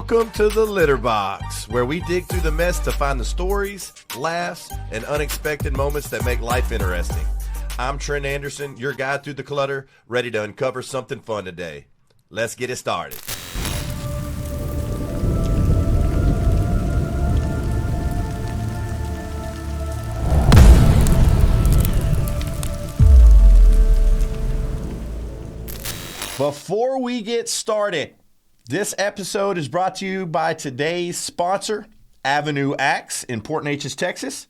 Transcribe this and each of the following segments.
Welcome to the Litterbox, where we dig through the mess to find the stories, laughs, and unexpected moments that make life interesting. I'm Trent Anderson, your guide through the clutter, ready to uncover something fun today. Let's get it started. Before we get started, this episode is brought to you by today's sponsor, Avenue Axe in Port Neches, Texas.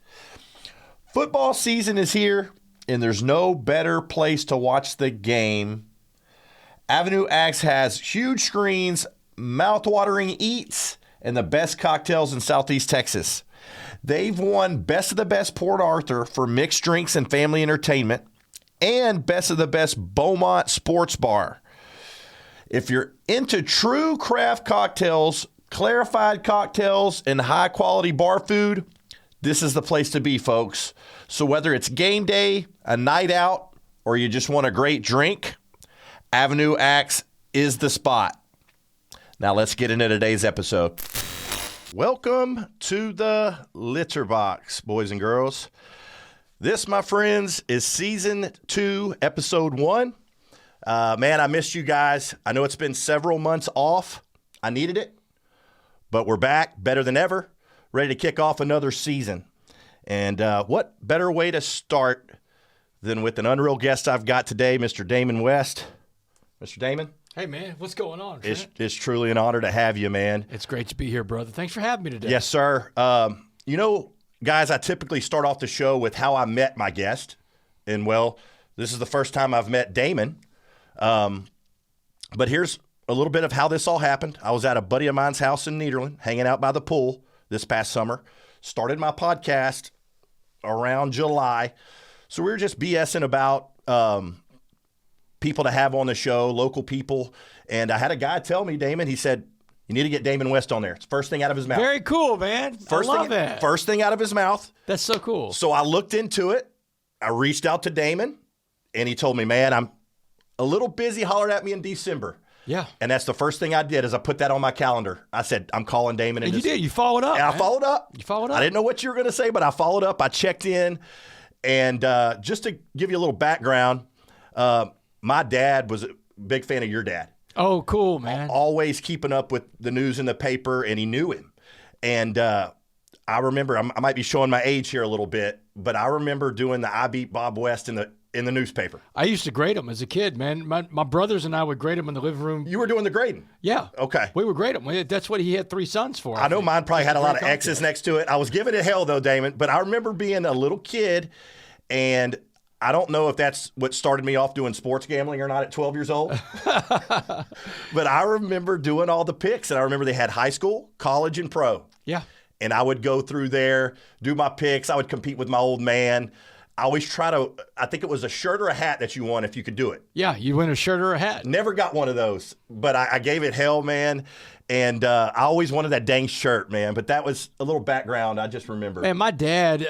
Football season is here, and there's no better place to watch the game. Avenue Axe has huge screens, mouth-watering eats, and the best cocktails in Southeast Texas. They've won Best of the Best Port Arthur for mixed drinks and family entertainment, and Best of the Best Beaumont Sports Bar. If you're into true craft cocktails, clarified cocktails, and high-quality bar food, this is the place to be, folks. So whether it's game day, a night out, or you just want a great drink, Avenue Axe is the spot. Now let's get into today's episode. Welcome to the Litterbox, boys and girls. This, my friends, is Season 2, Episode 1. Man, I missed you guys. I know it's been several months off. I needed it. But we're back, better than ever, ready to kick off another season. And what better way to start than with an unreal guest I've got today, Mr. Damon West. Mr. Damon? Hey, man, what's going on, Trent? It's truly an honor to have you, man. It's great to be here, brother. Thanks for having me today. Yes, sir. You know, guys, I typically start off the show with how I met my guest. And, well, this is the first time I've met Damon. But here's a little bit of how this all happened. I was at a buddy of mine's house in Nederland, hanging out by the pool this past summer. Started my podcast around July. So we were just BSing about people to have on the show, local people. And I had a guy tell me, Damon, he said, you need to get Damon West on there. It's first thing out of his mouth. Very cool, man. I love that. First thing out of his mouth. That's so cool. So I looked into it. I reached out to Damon, and he told me, man, I'm a little busy. Hollered at me in December. Yeah. And that's the first thing I did is I put that on my calendar. I said, I'm calling Damon. And you did. You followed up. And I followed up. You followed up. I didn't know what you were going to say, but I followed up. I checked in. And just to give you a little background, my dad was a big fan of your dad. Oh, cool, man. Always keeping up with the news in the paper, and he knew him. And I remember, I might be showing my age here a little bit, but I remember doing the I Beat Bob West in the newspaper. I used to grade them as a kid, man. My brothers and I would grade them in the living room. You were doing the grading? Yeah. Okay. We would grade them. That's what he had 3 sons for. I know mine probably had a lot of X's next to it. I was giving it hell, though, Damon. But I remember being a little kid, and I don't know if that's what started me off doing sports gambling or not at 12 years old. But I remember doing all the picks, and I remember they had high school, college, and pro. Yeah. And I would go through there, do my picks. I would compete with my old man. I always try to, I think it was a shirt or a hat that you won if you could do it. Yeah, you win a shirt or a hat. Never got one of those, but I gave it hell, man. And I always wanted that dang shirt, man. But that was a little background I just remember. Man, my dad,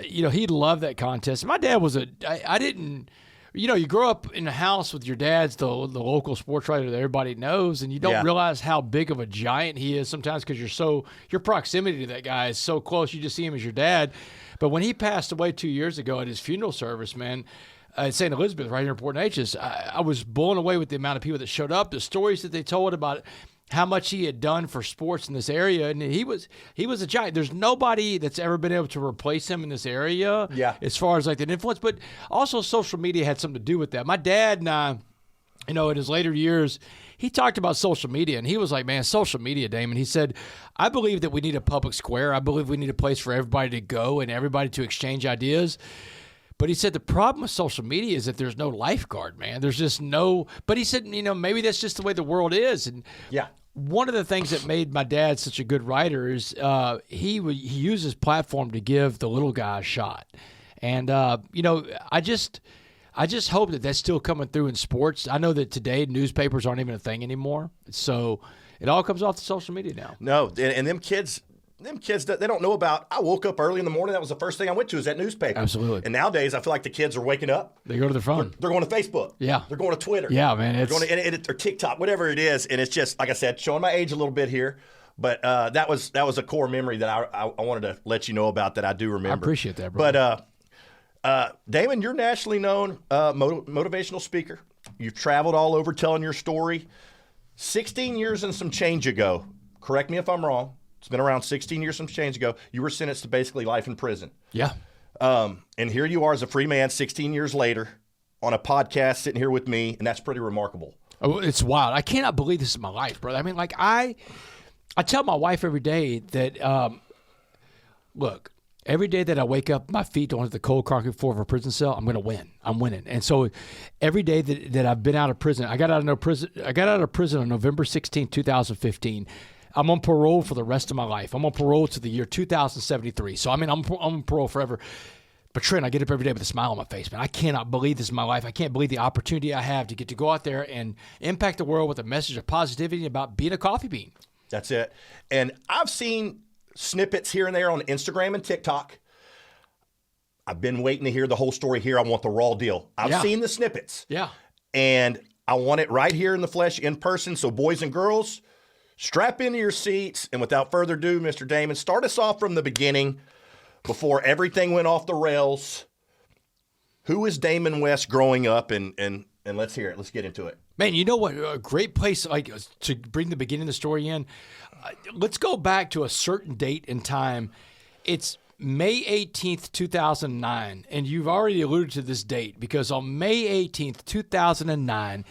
he loved that contest. My dad was I didn't, you grow up in a house with your dad's the local sports writer that everybody knows, and you don't realize how big of a giant he is sometimes because your proximity to that guy is so close. You just see him as your dad. But when he passed away 2 years ago at his funeral service, man, at St. Elizabeth, right here in Port Neches, I was blown away with the amount of people that showed up, the stories that they told about how much he had done for sports in this area. And he was a giant. There's nobody that's ever been able to replace him in this area as far as like that influence. But also social media had something to do with that. My dad and I, in his later years, he talked about social media, and he was like, man, social media, Damon. He said, I believe that we need a public square. I believe we need a place for everybody to go and everybody to exchange ideas. But he said the problem with social media is that there's no lifeguard, man. There's just no – but he said, maybe that's just the way the world is. And one of the things that made my dad such a good writer is he used his platform to give the little guy a shot. And, I just hope that that's still coming through in sports. I know that today newspapers aren't even a thing anymore. So it all comes off the social media now. No, and them kids, they don't know about, I woke up early in the morning, that was the first thing I went to is that newspaper. Absolutely. And nowadays, I feel like the kids are waking up. They go to their phone. They're going to Facebook. Yeah. They're going to Twitter. Yeah, man. They're going to or TikTok, whatever it is. And it's just, like I said, showing my age a little bit here. But that was a core memory that I wanted to let you know about that I do remember. I appreciate that, bro. But Damon, you're nationally known motivational speaker. You've traveled all over telling your story. 16 years and some change ago, correct me if I'm wrong, it's been around 16 years and some change ago, you were sentenced to basically life in prison. Yeah. And here you are as a free man 16 years later on a podcast sitting here with me, and that's pretty remarkable. Oh, it's wild. I cannot believe this is my life, brother. I mean, like I tell my wife every day that, look, every day that I wake up, my feet onto the cold concrete floor of a prison cell, I'm going to win. I'm winning. And so every day that I've been out of prison, I got out of prison on November 16, 2015. I'm on parole for the rest of my life. I'm on parole to the year 2073. So, I mean, I'm on parole forever. But Trent, I get up every day with a smile on my face, man. I cannot believe this is my life. I can't believe the opportunity I have to get to go out there and impact the world with a message of positivity about being a coffee bean. That's it. And I've seen snippets here and there on Instagram and TikTok. I've been waiting to hear the whole story here. I want the raw deal. I've seen the snippets. Yeah. And I want it right here in the flesh, in person. So boys and girls, strap into your seats. And without further ado, Mr. Damon, start us off from the beginning before everything went off the rails. Who is Damon West growing up? And let's hear it. Let's get into it. Man, you know what? A great place to bring the beginning of the story in. Let's go back to a certain date in time. It's May 18th, 2009. And you've already alluded to this date because on May 18th, 2009,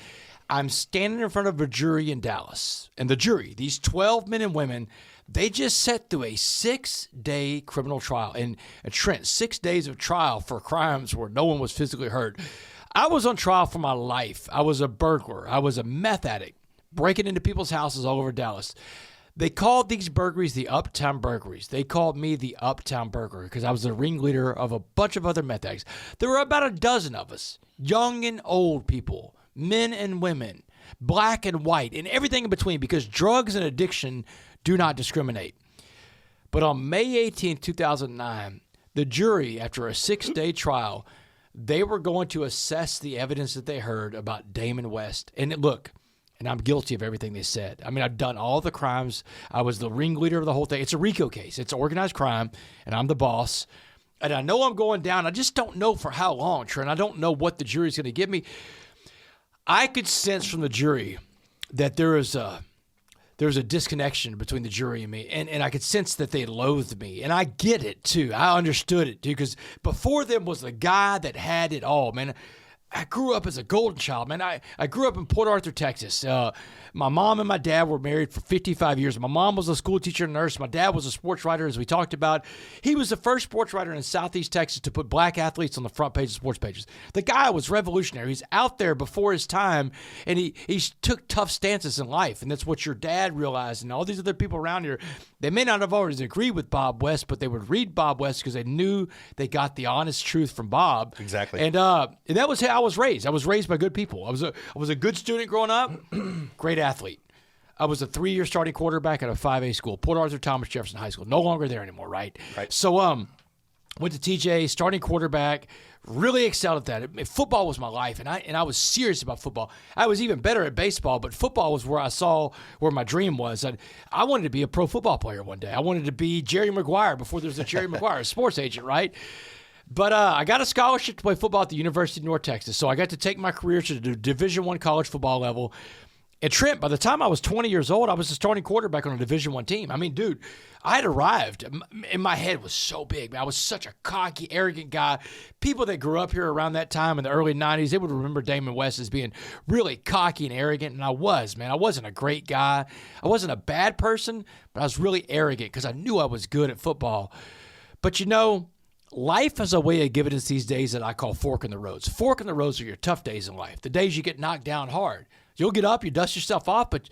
I'm standing in front of a jury in Dallas. And the jury, these 12 men and women, they just sat through a 6-day criminal trial. And Trent, 6 days of trial for crimes where no one was physically hurt. I was on trial for my life. I was a burglar. I was a meth addict, breaking into people's houses all over Dallas. They called these burglaries the Uptown Burglaries. They called me the Uptown Burglar because I was the ringleader of a bunch of other meth addicts. There were about a dozen of us, young and old people, men and women, black and white, and everything in between because drugs and addiction do not discriminate. But on May 18, 2009, the jury, after a 6-day trial, they were going to assess the evidence that they heard about Damon West. And look, and I'm guilty of everything they said. I mean, I've done all the crimes. I was the ringleader of the whole thing. It's a RICO case. It's organized crime, and I'm the boss. And I know I'm going down. I just don't know for how long, Trent. I don't know what the jury's going to give me. I could sense from the jury that there was a disconnection between the jury and me, and I could sense that they loathed me, and I get it too. I understood it too, because before them was the guy that had it all, man. I grew up as a golden child, man. I grew up in Port Arthur, Texas. My mom and my dad were married for 55 years. My mom was a school teacher and nurse. My dad was a sports writer, as we talked about. He was the first sports writer in Southeast Texas to put black athletes on the front page of sports pages. The guy was revolutionary. He's out there before his time, and he took tough stances in life, and that's what your dad realized. And all these other people around here, they may not have always agreed with Bob West, but they would read Bob West because they knew they got the honest truth from Bob. Exactly. And that was how I was raised. I was raised by good people. I was a good student growing up, great athlete. I was a 3-year starting quarterback at a 5A school, Port Arthur Thomas Jefferson High School. No longer there anymore, right? So went to TJ, starting quarterback, really excelled at that. Football was my life, and I was serious about football. I was even better at baseball, but football was where I saw where my dream was. I wanted to be a pro football player one day. I wanted to be Jerry Maguire before there was a Jerry Maguire, a sports agent, right? But I got a scholarship to play football at the University of North Texas, so I got to take my career to the Division I college football level. And Trent, by the time I was 20 years old, I was a starting quarterback on a Division I team. I mean, dude, I had arrived, and my head was so big. Man, I was such a cocky, arrogant guy. People that grew up here around that time in the early 90s, they would remember Damon West as being really cocky and arrogant, and I was, man. I wasn't a great guy. I wasn't a bad person, but I was really arrogant because I knew I was good at football. But, you know, life has a way of giving us these days that I call fork in the roads. Fork in the roads are your tough days in life, the days you get knocked down hard. You'll get up, you dust yourself off, but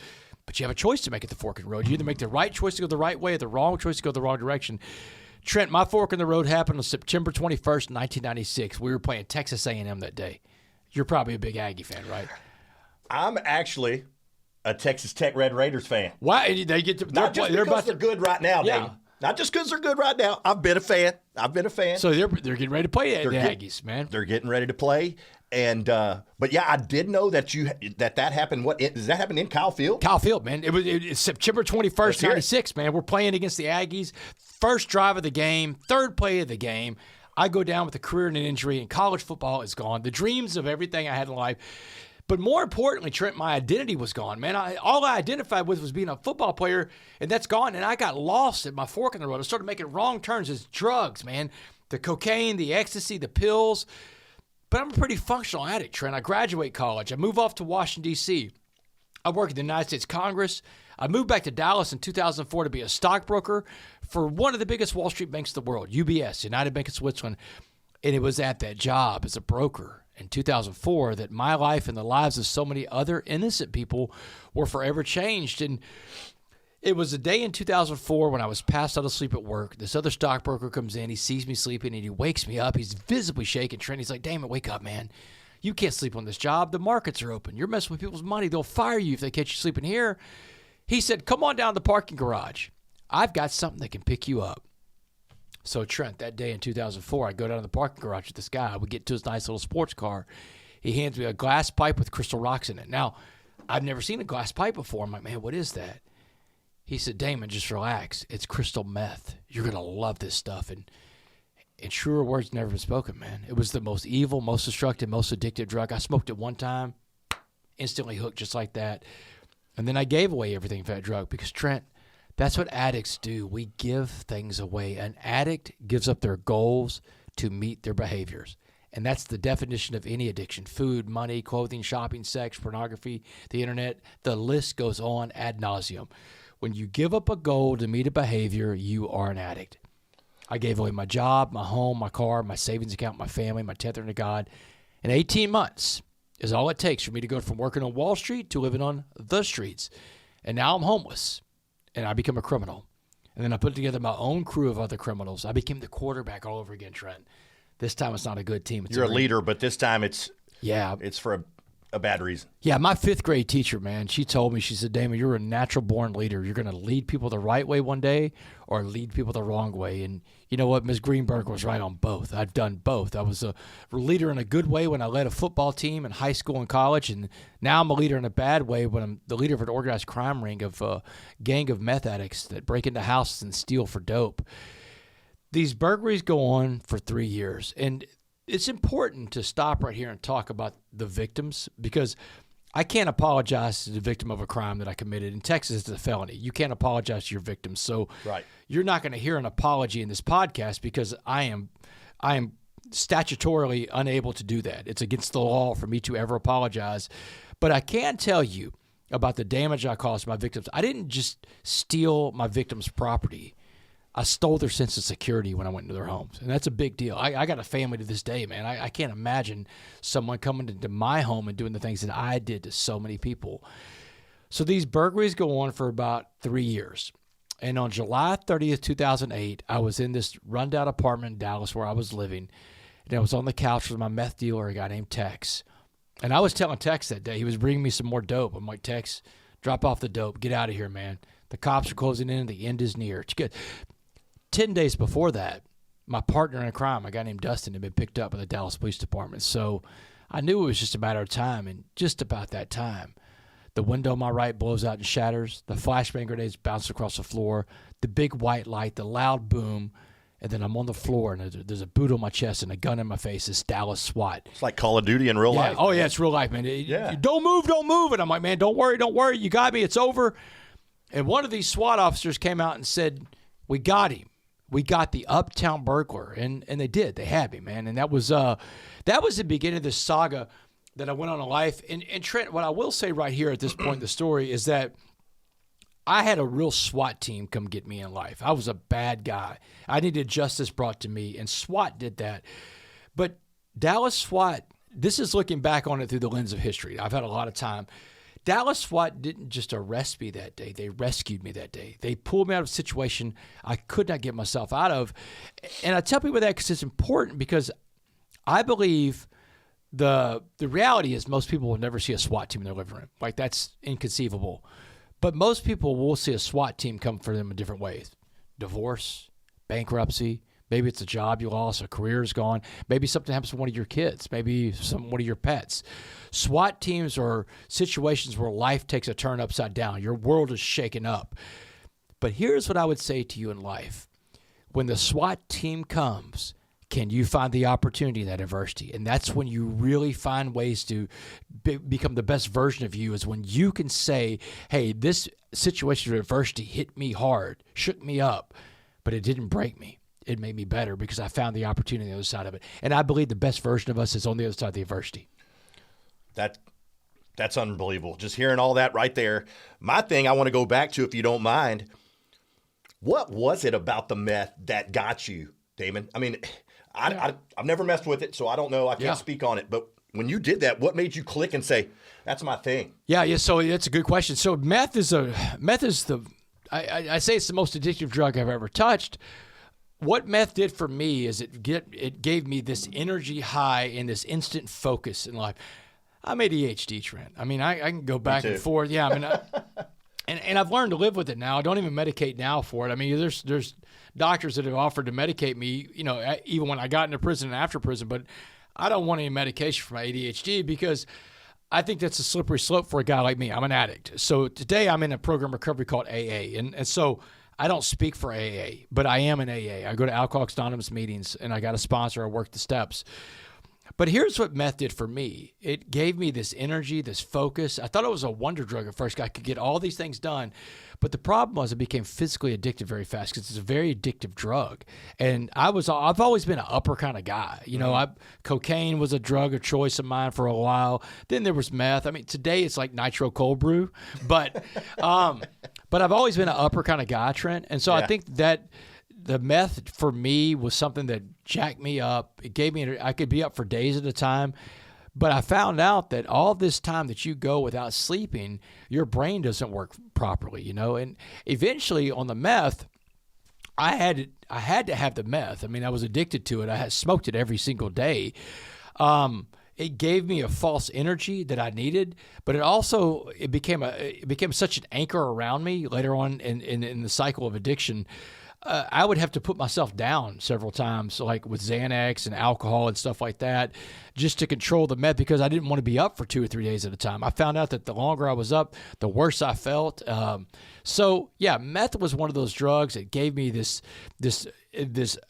you have a choice to make at the fork in the road. You either make the right choice to go the right way or the wrong choice to go the wrong direction. Trent, my fork in the road happened on September 21st, 1996. We were playing Texas A&M that day. You're probably a big Aggie fan, right? I'm actually a Texas Tech Red Raiders fan. Why? They get to, Not just because they're good right now, yeah. Dave. Not just because they're good right now. I've been a fan. So they're getting ready to play the Aggies, man. They're getting ready to play. And but yeah, I did know that that happened. What does that happen in Kyle Field? Kyle Field, man. It's September 21st, 96, man. We're playing against the Aggies. First drive of the game, third play of the game. I go down with a career and an injury, and college football is gone. The dreams of everything I had in life. But more importantly, Trent, my identity was gone, man. All I identified with was being a football player, and that's gone. And I got lost at my fork in the road. I started making wrong turns as drugs, man. The cocaine, the ecstasy, the pills. But I'm a pretty functional addict, Trent. I graduate college. I move off to Washington, D.C. I work in the United States Congress. I moved back to Dallas in 2004 to be a stockbroker for one of the biggest Wall Street banks in the world, UBS, United Bank of Switzerland. And it was at that job as a broker in 2004 that my life and the lives of so many other innocent people were forever changed. And it was a day in 2004 when I was passed out of sleep at work. This other stockbroker comes in. He sees me sleeping, and he wakes me up. He's visibly shaking. Trent, he's like, Damon, wake up, man. You can't sleep on this job. The markets are open. You're messing with people's money. They'll fire you if they catch you sleeping here. He said, come on down to the parking garage. I've got something that can pick you up. So, Trent, that day in 2004, I go down to the parking garage with this guy. We get to his nice little sports car. He hands me a glass pipe with crystal rocks in it. Now, I've never seen a glass pipe before. I'm like, man, what is that? He said, Damon, just relax. It's crystal meth. You're going to love this stuff. And truer words never been spoken, man. It was the most evil, most destructive, most addictive drug. I smoked it one time, instantly hooked just like that. And then I gave away everything for that drug because, Trent, that's what addicts do. We give things away. An addict gives up their goals to meet their behaviors. And that's the definition of any addiction. Food, money, clothing, shopping, sex, pornography, the internet. The list goes on ad nauseum. When you give up a goal to meet a behavior, you are an addict. I gave away my job, my home, my car, my savings account, my family, my tethering to God. And 18 months is all it takes for me to go from working on Wall Street to living on the streets. And now I'm homeless, and I become a criminal. And then I put together my own crew of other criminals. I became the quarterback all over again, Trent. This time it's not a good team. You're a leader, but this time it's for a bad reason. Yeah, my fifth grade teacher, man, she told me, she said, Damon, you're a natural born leader. You're going to lead people the right way one day or lead people the wrong way. And you know what? Ms. Greenberg was right on both. I've done both. I was a leader in a good way when I led a football team in high school and college. And now I'm a leader in a bad way when I'm the leader of an organized crime ring of a gang of meth addicts that break into houses and steal for dope. These burglaries go on for 3 years. And it's important to stop right here and talk about the victims because I can't apologize to the victim of a crime that I committed. In Texas, it's a felony. You can't apologize to your victims. So You're not going to hear an apology in this podcast because I am statutorily unable to do that. It's against the law for me to ever apologize. But I can tell you about the damage I caused my victims. I didn't just steal my victims' property. I stole their sense of security when I went into their homes. And that's a big deal. I got a family to this day, man. I can't imagine someone coming into my home and doing the things that I did to so many people. So these burglaries go on for about 3 years. And on July 30th, 2008, I was in this rundown apartment in Dallas where I was living. And I was on the couch with my meth dealer, a guy named Tex. And I was telling Tex that day, he was bringing me some more dope. I'm like, Tex, drop off the dope. Get out of here, man. The cops are closing in. The end is near. It's good. 10 days before that, my partner in crime, a guy named Dustin, had been picked up by the Dallas Police Department. So I knew it was just a matter of time. And just about that time, the window on my right blows out and shatters. The flashbang grenades bounce across the floor. The big white light, the loud boom. And then I'm on the floor, and there's a boot on my chest and a gun in my face. It's Dallas SWAT. It's like Call of Duty in real life. Oh, yeah, it's real life, man. Don't move. And I'm like, man, don't worry. You got me. It's over. And one of these SWAT officers came out and said, we got him. We got the uptown burglar, and they did. They had me, man. And that was the beginning of this saga that I went on in life. And Trent, what I will say right here at this point in the story is that I had a real SWAT team come get me in life. I was a bad guy. I needed justice brought to me, and SWAT did that. But Dallas SWAT, this is looking back on it through the lens of history. I've had a lot of time. Dallas SWAT didn't just arrest me that day. They rescued me that day. They pulled me out of a situation I could not get myself out of. And I tell people that because it's important, because I believe the reality is most people will never see a SWAT team in their living room. Like, that's inconceivable. But most people will see a SWAT team come for them in different ways. Divorce, bankruptcy, Maybe it's a job you lost, a career is gone. Maybe something happens to one of your kids, maybe one of your pets. SWAT teams are situations where life takes a turn upside down. Your world is shaken up. But here's what I would say to you in life. When the SWAT team comes, can you find the opportunity in that adversity? And that's when you really find ways to become the best version of you, is when you can say, hey, this situation of adversity hit me hard, shook me up, but it didn't break me. It made me better because I found the opportunity on the other side of it. And I believe the best version of us is on the other side of the adversity. That's unbelievable. Just hearing all that right there. My thing I want to go back to, if you don't mind, what was it about the meth that got you, Damon? I mean, I've never messed with it, so I don't know. I can't speak on it. But when you did that, what made you click and say, that's my thing? Yeah. So that's a good question. So meth is I say it's the most addictive drug I've ever touched. What meth did for me is it gave me this energy high and this instant focus in life. I'm ADHD, Trent. I mean, I can go back and forth. Yeah, I mean, and I've learned to live with it now. I don't even medicate now for it. I mean, there's doctors that have offered to medicate me, even when I got into prison and after prison, but I don't want any medication for my ADHD because I think that's a slippery slope for a guy like me. I'm an addict. So today I'm in a program recovery called AA, and so I don't speak for AA, but I am an AA. I go to Alcoholics Anonymous meetings, and I got a sponsor. I work the steps. But here's what meth did for me. It gave me this energy, this focus. I thought it was a wonder drug at first. I could get all these things done. But the problem was it became physically addictive very fast because it's a very addictive drug. And I've always been an upper kind of guy. Cocaine was a drug of choice of mine for a while. Then there was meth. I mean, today it's like nitro cold brew. But I've always been an upper kind of guy, Trent. And so I think that the meth for me was something that jacked me up. It gave me, I could be up for days at a time. But I found out that all this time that you go without sleeping, your brain doesn't work properly, And eventually on the meth, I had to have the meth. I mean, I was addicted to it. I had smoked it every single day. It gave me a false energy that I needed, but it became such an anchor around me later on in the cycle of addiction. I would have to put myself down several times, like with Xanax and alcohol and stuff like that, just to control the meth because I didn't want to be up for 2 or 3 days at a time. I found out that the longer I was up, the worse I felt. Meth was one of those drugs that gave me this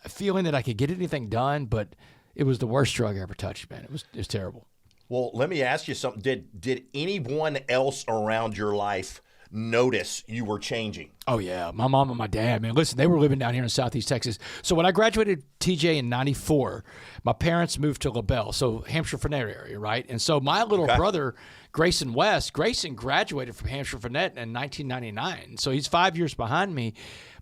feeling that I could get anything done, but it was the worst drug I ever touched, man. It was terrible. Well, let me ask you something. Did anyone else around your life notice you were changing? Oh, yeah. My mom and my dad, man. Listen, they were living down here in Southeast Texas. So when I graduated TJ in 94, my parents moved to LaBelle, so Hampshire Fannett area, right? And so my little brother, Grayson graduated from Hampshire Fannett in 1999. So he's 5 years behind me.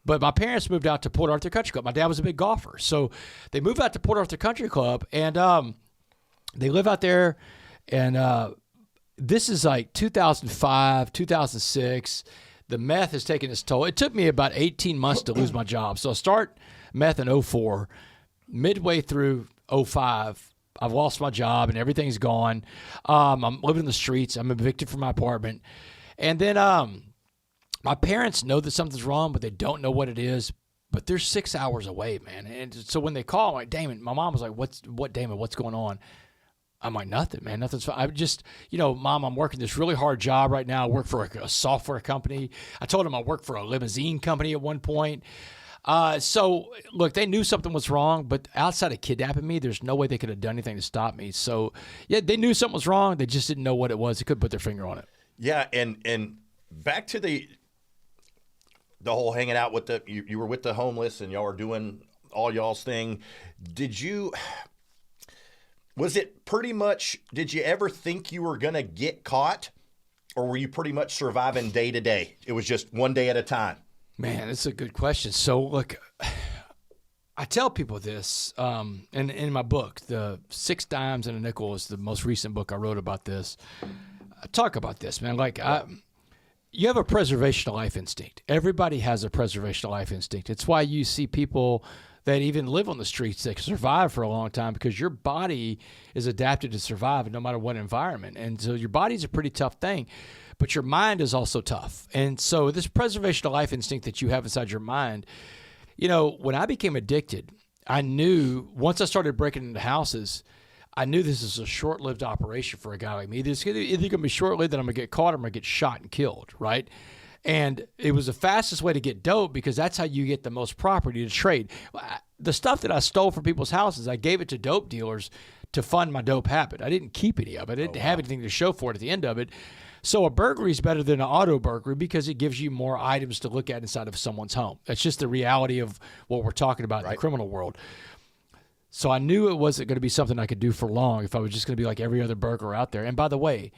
But my parents moved out to Port Arthur Country Club. My dad was a big golfer. So they moved out to Port Arthur Country Club, and they live out there, and this is like 2005, 2006. The meth has taken its toll. It took me about 18 months to lose my job. So I start meth in 04. Midway through 05, I've lost my job and everything's gone. I'm living in the streets. I'm evicted from my apartment. And then my parents know that something's wrong, but they don't know what it is. But they're 6 hours away, man. And so when they call, I'm like, Damon, my mom was like, Damon, what's going on? I'm like, nothing, man. Nothing's fine. I just, Mom, I'm working this really hard job right now. I work for a software company. I told them I work for a limousine company at one point. So, look, they knew something was wrong, but outside of kidnapping me, there's no way they could have done anything to stop me. So, yeah, they knew something was wrong. They just didn't know what it was. They couldn't put their finger on it. Yeah, and back to the whole hanging out with you were with the homeless and y'all were doing all y'all's thing. Was it pretty much, did you ever think you were going to get caught, or were you pretty much surviving day to day? It was just one day at a time. Man, that's a good question. So, look, I tell people this, and in my book, the 6 Dimes and a Nickel is the most recent book I wrote about this. I talk about this, man. Like, you have a preservation of life instinct. Everybody has a preservation of life instinct. It's why you see people that even live on the streets that survive for a long time, because your body is adapted to survive no matter what environment. And so your body's a pretty tough thing, but your mind is also tough. And so this preservation of life instinct that you have inside your mind, when I became addicted, I knew once I started breaking into houses, I knew this is a short-lived operation for a guy like me. It's either going to be short-lived that I'm going to get caught or I'm going to get shot and killed, right? And it was the fastest way to get dope because that's how you get the most property to trade. The stuff that I stole from people's houses, I gave it to dope dealers to fund my dope habit. I didn't keep any of it. I didn't have anything to show for it at the end of it. So a burglary is better than an auto burglary because it gives you more items to look at inside of someone's home. That's just the reality of what we're talking about in the criminal world. So I knew it wasn't going to be something I could do for long if I was just going to be like every other burglar out there. And by the way,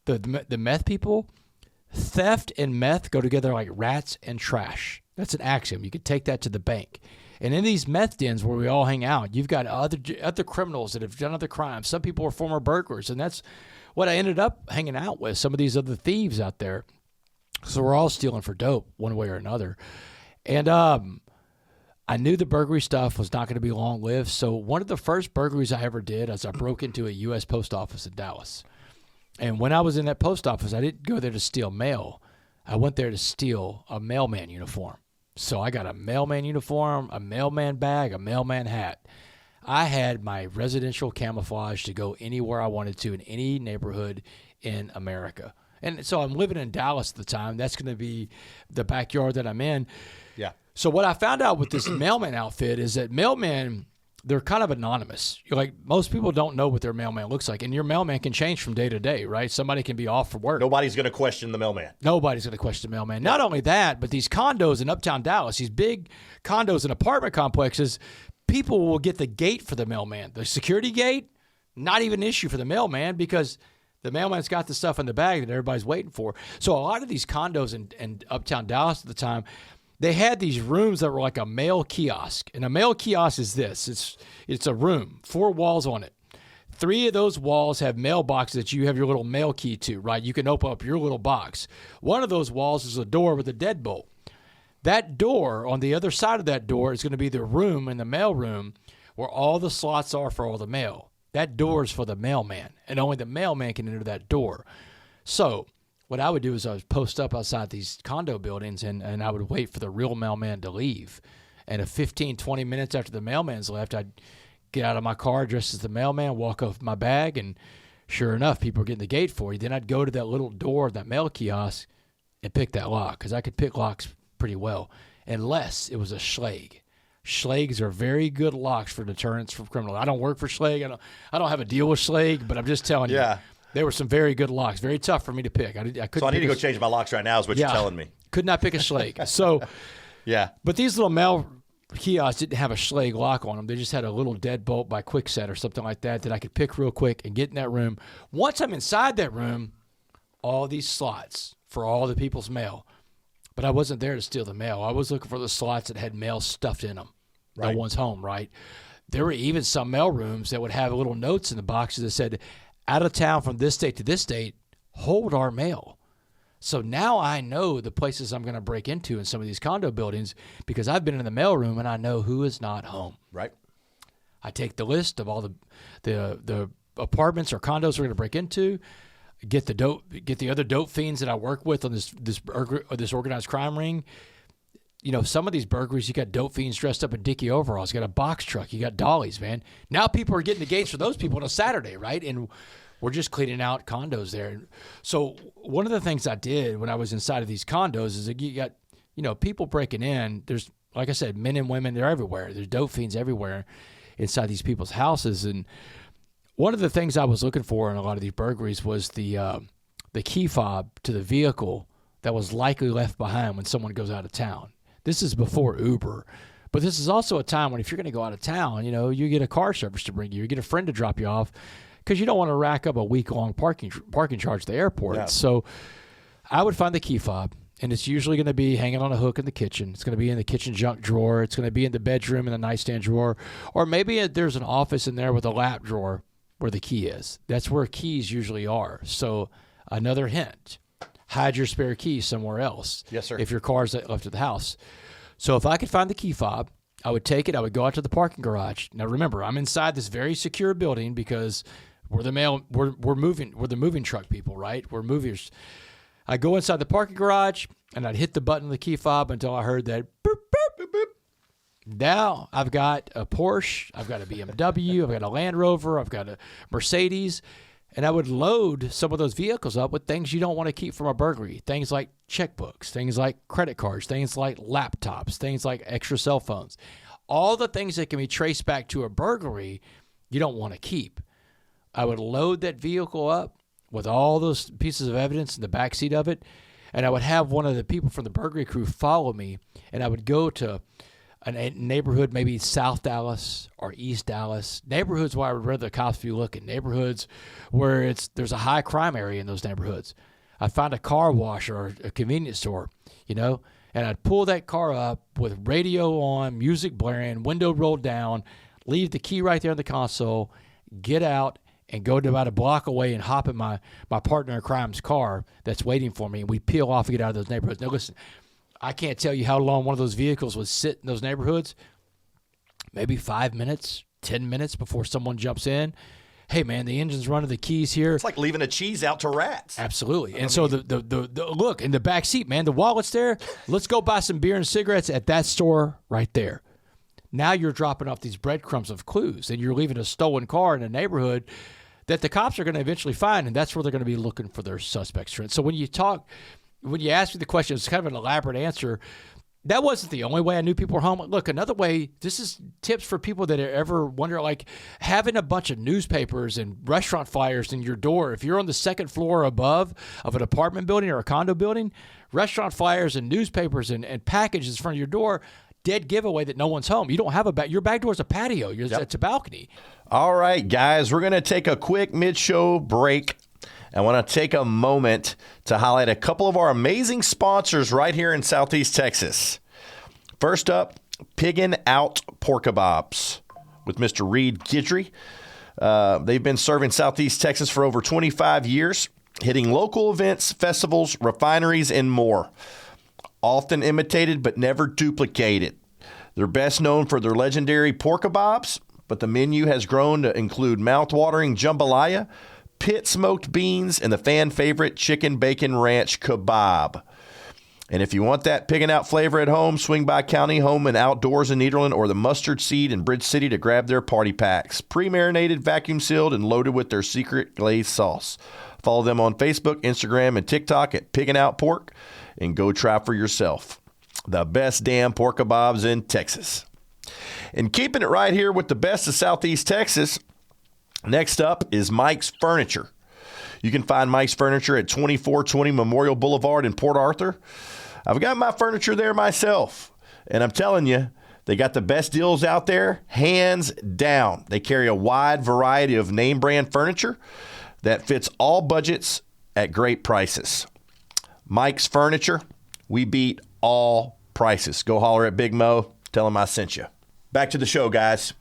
the meth people, theft and meth go together like rats and trash. That's an axiom. You could take that to the bank. And in these meth dens where we all hang out, you've got other criminals that have done other crimes. Some people are former burglars, and that's what I ended up hanging out with, some of these other thieves out there. So we're all stealing for dope one way or another. And I knew the burglary stuff was not going to be long-lived. So one of the first burglaries I ever did is I broke into a U.S. post office in Dallas. And when I was in that post office, I didn't go there to steal mail. I went there to steal a mailman uniform. So I got a mailman uniform, a mailman bag, a mailman hat. I had my residential camouflage to go anywhere I wanted to in any neighborhood in America. And so I'm living in Dallas at the time. That's going to be the backyard that I'm in. Yeah. So what I found out with this mailman outfit is that mailmen, they're kind of anonymous. Like most people don't know what their mailman looks like. And your mailman can change from day to day, right? Somebody can be off for work. Nobody's going to question the mailman. Nobody's going to question the mailman. Not only that, but these condos in uptown Dallas, these big condos and apartment complexes, people will get the gate for the mailman. The security gate, not even an issue for the mailman because the mailman's got the stuff in the bag that everybody's waiting for. So a lot of these condos in uptown Dallas at the time, they had these rooms that were like a mail kiosk. And a mail kiosk is this. It's a room, 4 walls on it. 3 of those walls have mailboxes that you have your little mail key to, right? You can open up your little box. One of those walls is a door with a deadbolt. That door, on the other side of that door, is going to be the room in the mail room where all the slots are for all the mail. That door is for the mailman, and only the mailman can enter that door. So what I would do is I would post up outside these condo buildings, and I would wait for the real mailman to leave. And if 15, 20 minutes after the mailman's left, I'd get out of my car dressed as the mailman, walk off my bag, and sure enough, people were getting the gate for you. Then I'd go to that little door, that mail kiosk, and pick that lock because I could pick locks pretty well, unless it was a Schlage. Schlages are very good locks for deterrence from criminals. I don't work for Schlage. I don't have a deal with Schlage, but I'm just telling you, there were some very good locks. Very tough for me to pick. I couldn't. So I need to go change my locks right now is what you're telling me. Could not pick a Schlage. So, yeah. But these little mail kiosks didn't have a Schlage lock on them. They just had a little deadbolt by Kwikset or something like that I could pick real quick and get in that room. Once I'm inside that room, all these slots for all the people's mail. But I wasn't there to steal the mail. I was looking for the slots that had mail stuffed in them. Right. No one's home, right? There were even some mail rooms that would have little notes in the boxes that said, out of town from this date to this date, hold our mail. So now I know the places I'm going to break into in some of these condo buildings because I've been in the mail room and I know who is not home. Right. I take the list of all the apartments or condos we're going to break into, get the other dope fiends that I work with on this organized crime ring. You know, some of these burglaries, you got dope fiends dressed up in dicky overalls. You got a box truck. You got dollies, man. Now people are getting the gates for those people on a Saturday, right? And we're just cleaning out condos there. So one of the things I did when I was inside of these condos is that you got, people breaking in. There's, like I said, men and women, they're everywhere. There's dope fiends everywhere inside these people's houses. And one of the things I was looking for in a lot of these burglaries was the key fob to the vehicle that was likely left behind when someone goes out of town. This is before Uber, but this is also a time when if you're going to go out of town, you get a car service to bring you, you get a friend to drop you off because you don't want to rack up a week-long parking charge at the airport. Yeah. So I would find the key fob, and it's usually going to be hanging on a hook in the kitchen. It's going to be in the kitchen junk drawer. It's going to be in the bedroom in the nightstand drawer, or maybe there's an office in there with a lap drawer where the key is. That's where keys usually are. So another hint. Hide your spare key somewhere else. Yes, sir. If your car's left at the house. So if I could find the key fob, I would take it. I would go out to the parking garage. Now remember, I'm inside this very secure building because we're the moving truck people, right? We're movers. I go inside the parking garage and I'd hit the button of the key fob until I heard that boop, boop, boop, boop. Now I've got a Porsche, I've got a BMW, I've got a Land Rover, I've got a Mercedes, and I would load some of those vehicles up with things you don't want to keep from a burglary. Things like checkbooks, things like credit cards, things like laptops, things like extra cell phones. All the things that can be traced back to a burglary you don't want to keep. I would load that vehicle up with all those pieces of evidence in the back seat of it, and I would have one of the people from the burglary crew follow me, and I would go to a neighborhood, maybe South Dallas or East Dallas, neighborhoods where I would rather the cops be looking, neighborhoods where there's a high crime area in those neighborhoods. I'd find a car wash or a convenience store, and I'd pull that car up with radio on, music blaring, window rolled down, leave the key right there in the console, get out, and go to about a block away and hop in my partner in crime's car that's waiting for me, and we peel off and get out of those neighborhoods. Now, listen, I can't tell you how long one of those vehicles would sit in those neighborhoods. Maybe 5 minutes, 10 minutes before someone jumps in. Hey, man, the engine's running, the keys here. It's like leaving a cheese out to rats. Absolutely. And so the look, in the back seat, man, the wallet's there. Let's go buy some beer and cigarettes at that store right there. Now you're dropping off these breadcrumbs of clues, and you're leaving a stolen car in a neighborhood that the cops are going to eventually find, and that's where they're going to be looking for their suspects. So when you ask me the question, it's kind of an elaborate answer. That wasn't the only way I knew people were home. Look, another way, this is tips for people that ever wonder, like having a bunch of newspapers and restaurant flyers in your door. If you're on the second floor or above of an apartment building or a condo building, restaurant flyers and newspapers and packages in front of your door, dead giveaway that no one's home. You don't have your back door is a patio. It's a balcony. All right, guys, we're going to take a quick mid-show break. I want to take a moment to highlight a couple of our amazing sponsors right here in Southeast Texas. First up, Piggin' Out Pork Kebabs with Mr. Reed Guidry. They've been serving Southeast Texas for over 25 years, hitting local events, festivals, refineries, and more. Often imitated but never duplicated. They're best known for their legendary pork kebabs, but the menu has grown to include mouth-watering jambalaya, pit-smoked beans, and the fan favorite chicken bacon ranch kebab. And if you want that Piggin' Out flavor at home, swing by County Home and Outdoors in Nederland or the Mustard Seed in Bridge City to grab their party packs. Pre-marinated, vacuum-sealed, and loaded with their secret glazed sauce. Follow them on Facebook, Instagram, and TikTok at Piggin' Out Pork, and go try for yourself. The best damn pork kebabs in Texas. And keeping it right here with the best of Southeast Texas, next up is Mike's Furniture. You can find Mike's Furniture at 2420 Memorial Boulevard in Port Arthur. I've got my furniture there myself, and I'm telling you, they got the best deals out there, hands down. They carry a wide variety of name brand furniture that fits all budgets at great prices. Mike's Furniture, we beat all prices. Go holler at Big Mo. Tell him I sent you. Back to the show, guys.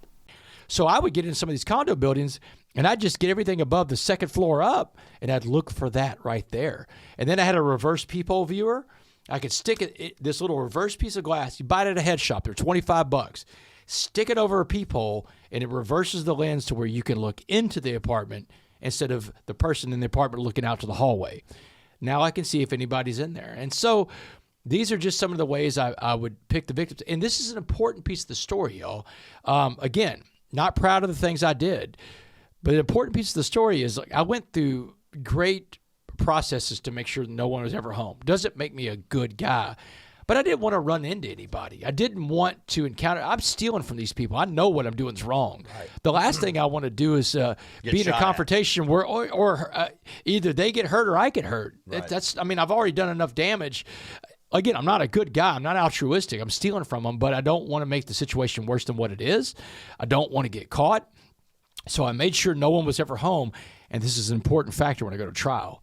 So I would get in some of these condo buildings, and I'd just get everything above the second floor up, and I'd look for that right there. And then I had a reverse peephole viewer. I could stick this little reverse piece of glass. You buy it at a head shop. They're $25. Stick it over a peephole, and it reverses the lens to where you can look into the apartment instead of the person in the apartment looking out to the hallway. Now I can see if anybody's in there. And so these are just some of the ways I would pick the victims. And this is an important piece of the story, y'all. Again, not proud of the things I did, but an important piece of the story is I went through great processes to make sure no one was ever home. Doesn't make me a good guy, but I didn't want to run into anybody. I didn't want to encounter. I'm stealing from these people. I know what I'm doing is wrong. Right. The last thing I want to do is be in a confrontation where or either they get hurt or I get hurt. Right. I've already done enough damage. Again, I'm not a good guy. I'm not altruistic. I'm stealing from them, but I don't want to make the situation worse than what it is. I don't want to get caught. So I made sure no one was ever home, and this is an important factor when I go to trial.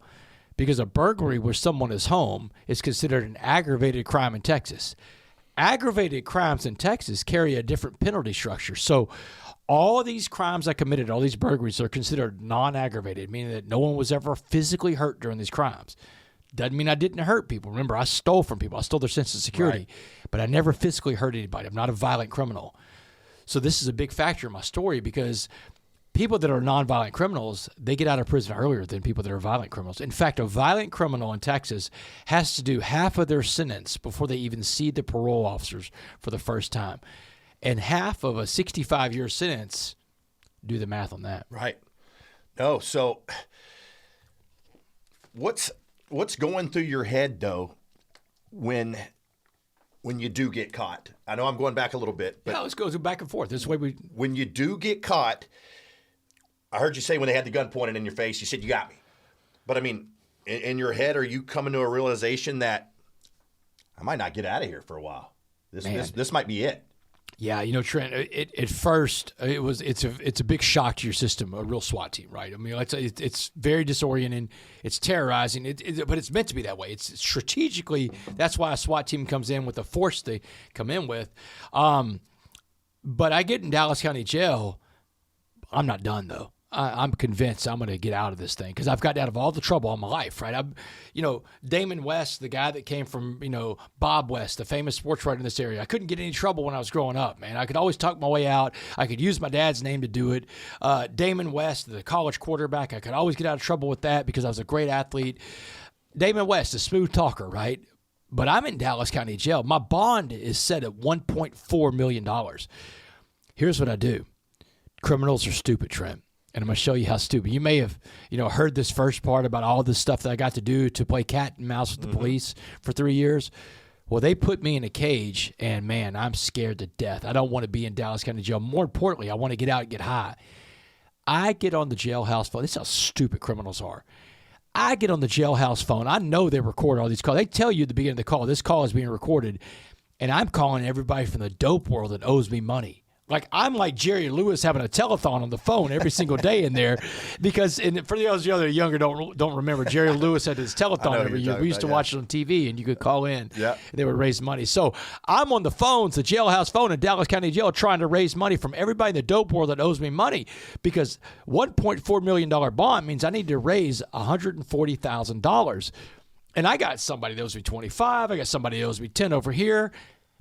Because a burglary where someone is home is considered an aggravated crime in Texas. Aggravated crimes in Texas carry a different penalty structure. So all of these crimes I committed, all these burglaries, are considered non-aggravated, meaning that no one was ever physically hurt during these crimes. Doesn't mean I didn't hurt people. Remember, I stole from people. I stole their sense of security. Right. But I never physically hurt anybody. I'm not a violent criminal. So this is a big factor in my story because people that are nonviolent criminals, they get out of prison earlier than people that are violent criminals. In fact, a violent criminal in Texas has to do half of their sentence before they even see the parole officers for the first time. and half of a 65-year sentence. Do the math on that. Right. No, so what's going through your head though when you do get caught? I know I'm going back a little bit, but let's go back and forth. This is the way when you do get caught, I heard you say when they had the gun pointed in your face, you said, "You got me." But I mean, in your head, are you coming to a realization that I might not get out of here for a while? This might be it. Yeah, Trent. At first, it's a big shock to your system. A real SWAT team, right? I mean, it's very disorienting. It's terrorizing. But it's meant to be that way. It's strategically. That's why a SWAT team comes in with the force they come in with. But I get in Dallas County Jail. I'm not done though. I'm convinced I'm going to get out of this thing because I've gotten out of all the trouble in my life, right? Damon West, the guy that came from, Bob West, the famous sports writer in this area. I couldn't get any trouble when I was growing up, man. I could always talk my way out. I could use my dad's name to do it. Damon West, the college quarterback, I could always get out of trouble with that because I was a great athlete. Damon West, a smooth talker, right? But I'm in Dallas County Jail. My bond is set at $1.4 million. Here's what I do. Criminals are stupid, Trent. And I'm going to show you how stupid. You may have, heard this first part about all this stuff that I got to do to play cat and mouse with the police for 3 years. Well, they put me in a cage, and, man, I'm scared to death. I don't want to be in Dallas County Jail. More importantly, I want to get out and get high. I get on the jailhouse phone. This is how stupid criminals are. I get on the jailhouse phone. I know they record all these calls. They tell you at the beginning of the call, this call is being recorded, and I'm calling everybody from the dope world that owes me money. Like, I'm like Jerry Lewis having a telethon on the phone every single day in there because for those that are younger don't remember, Jerry Lewis had his telethon every year. We used to watch it on TV, and you could call in. Yeah. And they would raise money. So I'm on the phones, the jailhouse phone in Dallas County Jail, trying to raise money from everybody in the dope world that owes me money because $1.4 million bond means I need to raise $140,000. And I got somebody that owes me 25. I got somebody that owes me 10 over here.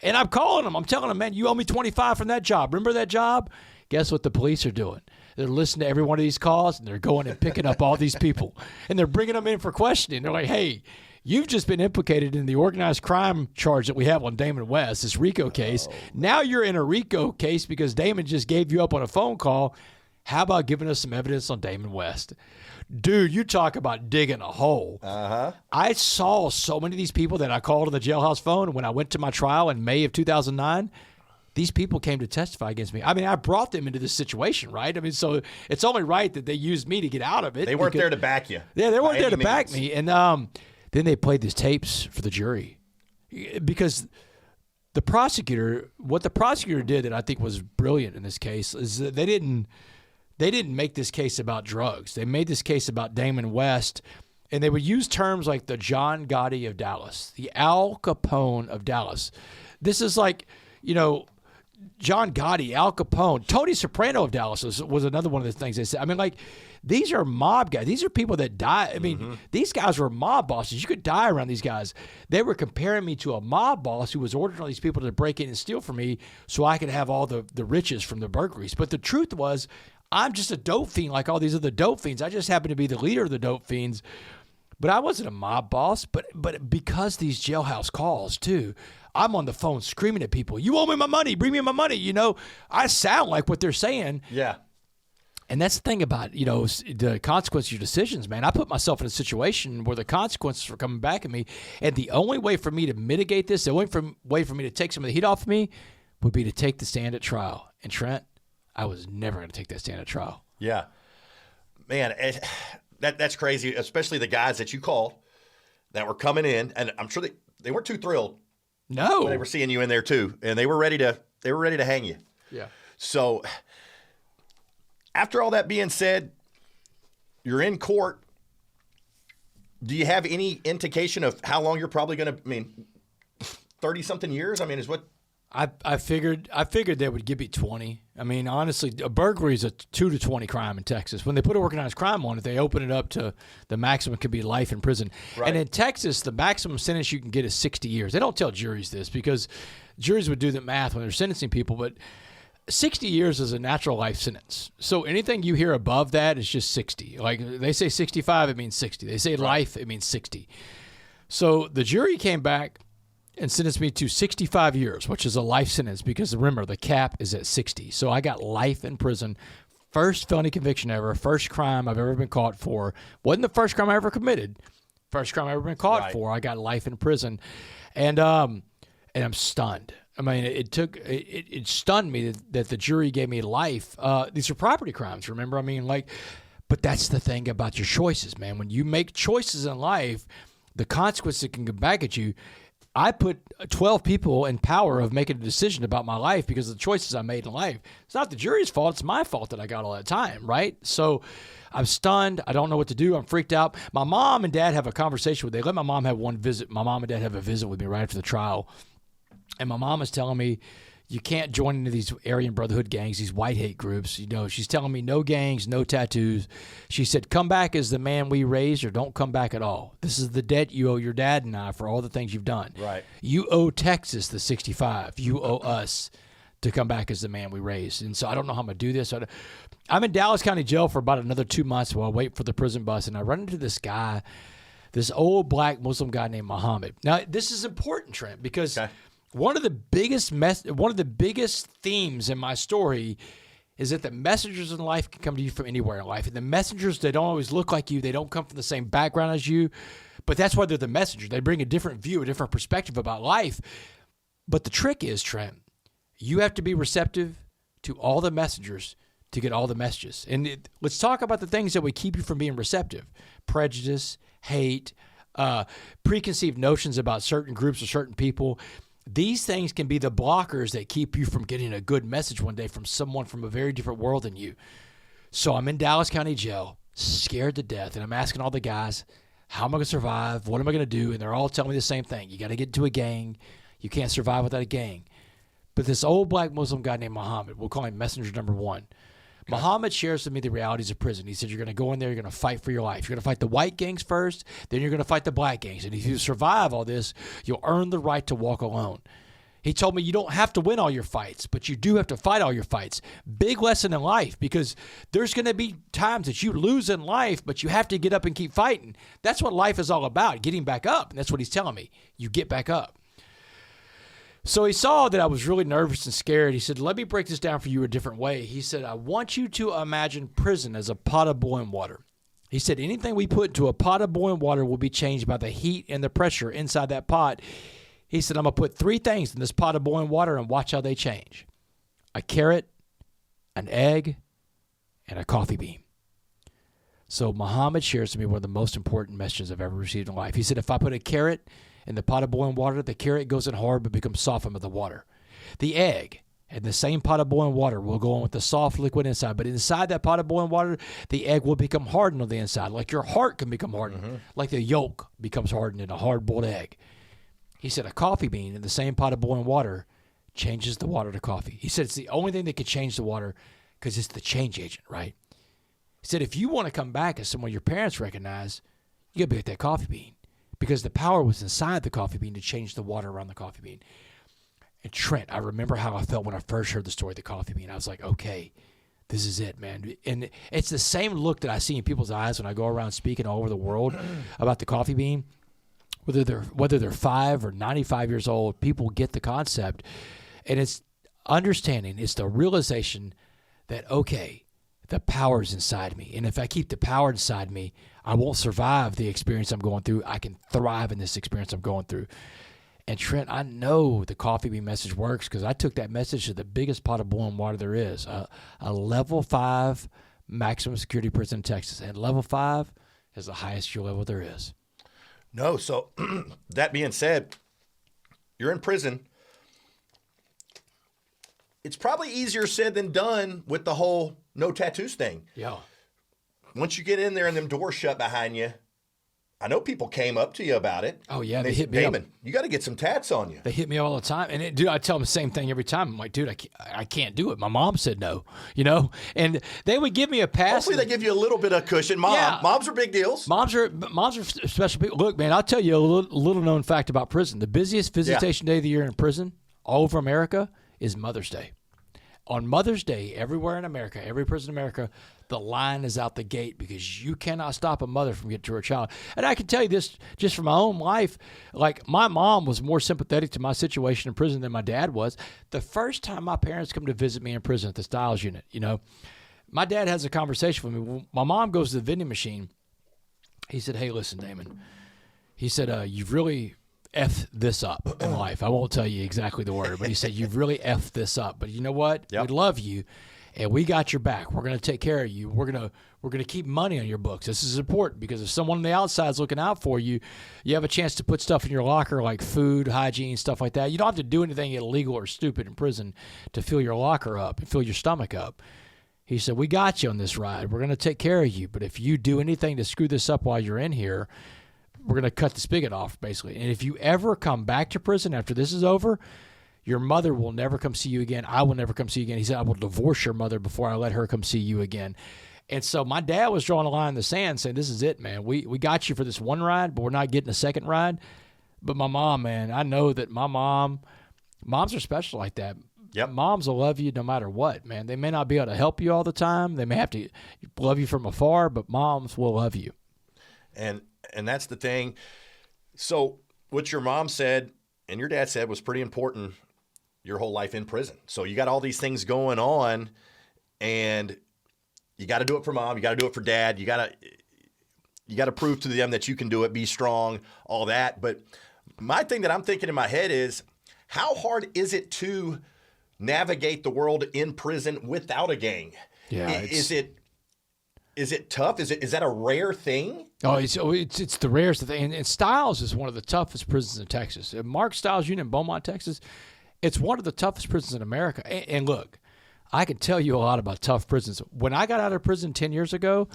And I'm calling them. I'm telling them, man, you owe me 25 from that job. Remember that job? Guess what the police are doing? They're listening to every one of these calls, and they're going and picking up all these people. And they're bringing them in for questioning. They're like, hey, you've just been implicated in the organized crime charge that we have on Damon West, this RICO case. Now you're in a RICO case because Damon just gave you up on a phone call. How about giving us some evidence on Damon West? Dude, you talk about digging a hole. I saw so many of these people that I called on the jailhouse phone when I went to my trial in May of 2009. These people came to testify against me. I mean, I brought them into this situation, right? I mean, so it's only right that they used me to get out of it. They weren't there to back you. Yeah, they weren't there to back me. And then they played these tapes for the jury because what the prosecutor did that I think was brilliant in this case is that they didn't make this case about drugs. They made this case about Damon West, and they would use terms like the John Gotti of Dallas, the Al Capone of Dallas. This is like, John Gotti, Al Capone, Tony Soprano of Dallas was another one of the things they said. I mean, like, these are mob guys. These are people that die. I mean, these guys were mob bosses. You could die around these guys. They were comparing me to a mob boss who was ordering all these people to break in and steal from me so I could have all the riches from the burglaries. But the truth was, I'm just a dope fiend like all these other dope fiends. I just happen to be the leader of the dope fiends. But I wasn't a mob boss. But because these jailhouse calls, too, I'm on the phone screaming at people, you owe me my money, bring me my money. I sound like what they're saying. Yeah. And that's the thing about, the consequence of your decisions, man. I put myself in a situation where the consequences were coming back at me. And the only way for me to mitigate this, the only way for me to take some of the heat off of me would be to take the stand at trial. And Trent, I was never going to take that stand at trial. Yeah. Man, that's crazy, especially the guys that you called that were coming in. And I'm sure they weren't too thrilled. No. When they were seeing you in there, too. And they were ready to hang you. Yeah. So after all that being said, you're in court. Do you have any indication of how long you're probably going to, 30-something years? Is what... I figured they would give me 20. Honestly, a burglary is a 2 to 20 crime in Texas. When they put organized crime on it, they open it up to the maximum could be life in prison. Right. And in Texas, the maximum sentence you can get is 60 years. They don't tell juries this because juries would do the math when they're sentencing people, but 60 years is a natural life sentence. So anything you hear above that is just 60. Like they say 65, it means 60. They say life, it means 60. So the jury came back and sentenced me to 65 years, which is a life sentence because, remember, the cap is at 60. So I got life in prison. First felony conviction ever, first crime I've ever been caught for. Wasn't the first crime I ever committed. First crime I've ever been caught for. I got life in prison. And I'm stunned. I mean, it stunned me that the jury gave me life. These are property crimes, remember? I mean, but that's the thing about your choices, man. When you make choices in life, the consequences can come back at you. I put 12 people in power of making a decision about my life because of the choices I made in life. It's not the jury's fault. It's my fault that I got all that time, right? So I'm stunned. I don't know what to do. I'm freaked out. My mom and dad have a conversation with. They let my mom have one visit. My mom and dad have a visit with me right after the trial. And my mom is telling me, you can't join into these Aryan Brotherhood gangs, these white hate groups. You know, she's telling me no gangs, no tattoos. She said, come back as the man we raised or don't come back at all. This is the debt you owe your dad and I for all the things you've done. Right. You owe Texas the 65. You owe us to come back as the man we raised. And so I don't know how I'm going to do this. I'm in Dallas County Jail for about another 2 months while I wait for the prison bus. And I run into this guy, this old black Muslim guy named Muhammad. Now, this is important, Trent, because one of the biggest themes in my story is that the messengers in life can come to you from anywhere in life. And the messengers, they don't always look like you. They don't come from the same background as you. But that's why they're the messengers. They bring a different view, a different perspective about life. But the trick is, Trent, you have to be receptive to all the messengers to get all the messages. And let's talk about the things that would keep you from being receptive. Prejudice, hate, preconceived notions about certain groups or certain people. These things can be the blockers that keep you from getting a good message one day from someone from a very different world than you. So I'm in Dallas County Jail, scared to death, and I'm asking all the guys, how am I going to survive? What am I going to do? And they're all telling me the same thing. You got to get into a gang. You can't survive without a gang. But this old black Muslim guy named Muhammad, we'll call him messenger number one. Muhammad shares with me the realities of prison. He said, you're going to go in there, you're going to fight for your life. You're going to fight the white gangs first, then you're going to fight the black gangs. And if you survive all this, you'll earn the right to walk alone. He told me you don't have to win all your fights, but you do have to fight all your fights. Big lesson in life, because there's going to be times that you lose in life, but you have to get up and keep fighting. That's what life is all about, getting back up. And that's what he's telling me. You get back up. So he saw that I was really nervous and scared. He said, let me break this down for you a different way. He said, I want you to imagine prison as a pot of boiling water. He said, anything we put into a pot of boiling water will be changed by the heat and the pressure inside that pot. He said, I'm going to put 3 things in this pot of boiling water and watch how they change. A carrot, an egg, and a coffee bean. So Muhammad shares with me one of the most important messages I've ever received in life. He said, if I put a carrot in the pot of boiling water, the carrot goes in hard but becomes softened with the water. The egg in the same pot of boiling water will go in with the soft liquid inside, but inside that pot of boiling water, the egg will become hardened on the inside, like your heart can become hardened, like the yolk becomes hardened in a hard-boiled egg. He said a coffee bean in the same pot of boiling water changes the water to coffee. He said it's the only thing that could change the water because it's the change agent, right? He said if you want to come back as someone your parents recognize, you got to be with that coffee bean. Because the power was inside the coffee bean to change the water around the coffee bean. And Trent, I remember how I felt when I first heard the story of the coffee bean. I was like, okay, this is it, man. And it's the same look that I see in people's eyes when I go around speaking all over the world about the coffee bean. Whether they're 5 or 95 years old, people get the concept. And it's understanding, it's the realization that, okay, the power's inside me. And if I keep the power inside me, I won't survive the experience I'm going through. I can thrive in this experience I'm going through. And Trent, I know the coffee bean message works because I took that message to the biggest pot of boiling water there is, a level 5 maximum security prison in Texas. And level 5 is the highest secure level there is. No, so that being said, you're in prison. It's probably easier said than done with the whole no tattoos thing. Yeah. Once you get in there and them doors shut behind you, I know people came up to you about it. Oh, yeah. They hit me Damon, up. You got to get some tats on you. They hit me all the time. And, dude, I tell them the same thing every time. I'm like, dude, I can't do it. My mom said no, you know? And they would give me a pass. Hopefully they give you a little bit of cushion. Moms are big deals. Moms are special people. Look, man, I'll tell you a little known fact about prison. The busiest visitation day of the year in prison all over America is Mother's Day. on Mother's Day, everywhere in America, every prison in America, the line is out the gate because you cannot stop a mother from getting to her child. And I can tell you this just from my own life. Like, my mom was more sympathetic to my situation in prison than my dad was. The first time my parents come to visit me in prison at the Styles unit, my dad has a conversation with me. When my mom goes to the vending machine. He said, "Hey, listen, Damon." He said, "You've really effed this up in life." I won't tell you exactly the word, but he said, "You've really effed this up. But you know what? Yep. We love you, and we got your back. We're going to take care of you. We're gonna keep money on your books. This is important because if someone on the outside is looking out for you, you have a chance to put stuff in your locker like food, hygiene, stuff like that. You don't have to do anything illegal or stupid in prison to fill your locker up and fill your stomach up." He said, "We got you on this ride. We're going to take care of you. But if you do anything to screw this up while you're in here, we're going to cut the spigot off, basically. And if you ever come back to prison after this is over, your mother will never come see you again. I will never come see you again." He said, "I will divorce your mother before I let her come see you again." And so my dad was drawing a line in the sand saying, "This is it, man. We got you for this one ride, but we're not getting a second ride." But my mom, man, I know that moms are special like that. Yep. Moms will love you no matter what, man. They may not be able to help you all the time. They may have to love you from afar, but moms will love you. And that's the thing. So what your mom said and your dad said was pretty important your whole life in prison. So you got all these things going on, and you got to do it for mom. You got to do it for dad. You got to prove to them that you can do it, be strong, all that. But my thing that I'm thinking in my head is, how hard is it to navigate the world in prison without a gang? Yeah, is it tough? Is that a rare thing? Oh, it's the rarest thing. And Stiles is one of the toughest prisons in Texas. Mark Stiles Unit in Beaumont, Texas, it's one of the toughest prisons in America. And look, I can tell you a lot about tough prisons. When I got out of prison 10 years ago,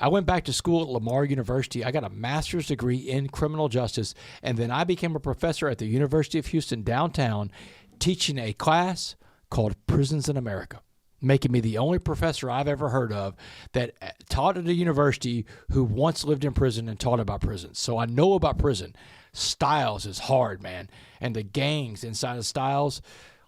I went back to school at Lamar University. I got a master's degree in criminal justice, and then I became a professor at the University of Houston downtown, teaching a class called Prisons in America, making me the only professor I've ever heard of that taught at a university who once lived in prison and taught about prisons. So I know about prison. Stiles is hard, man. And the gangs inside of Stiles,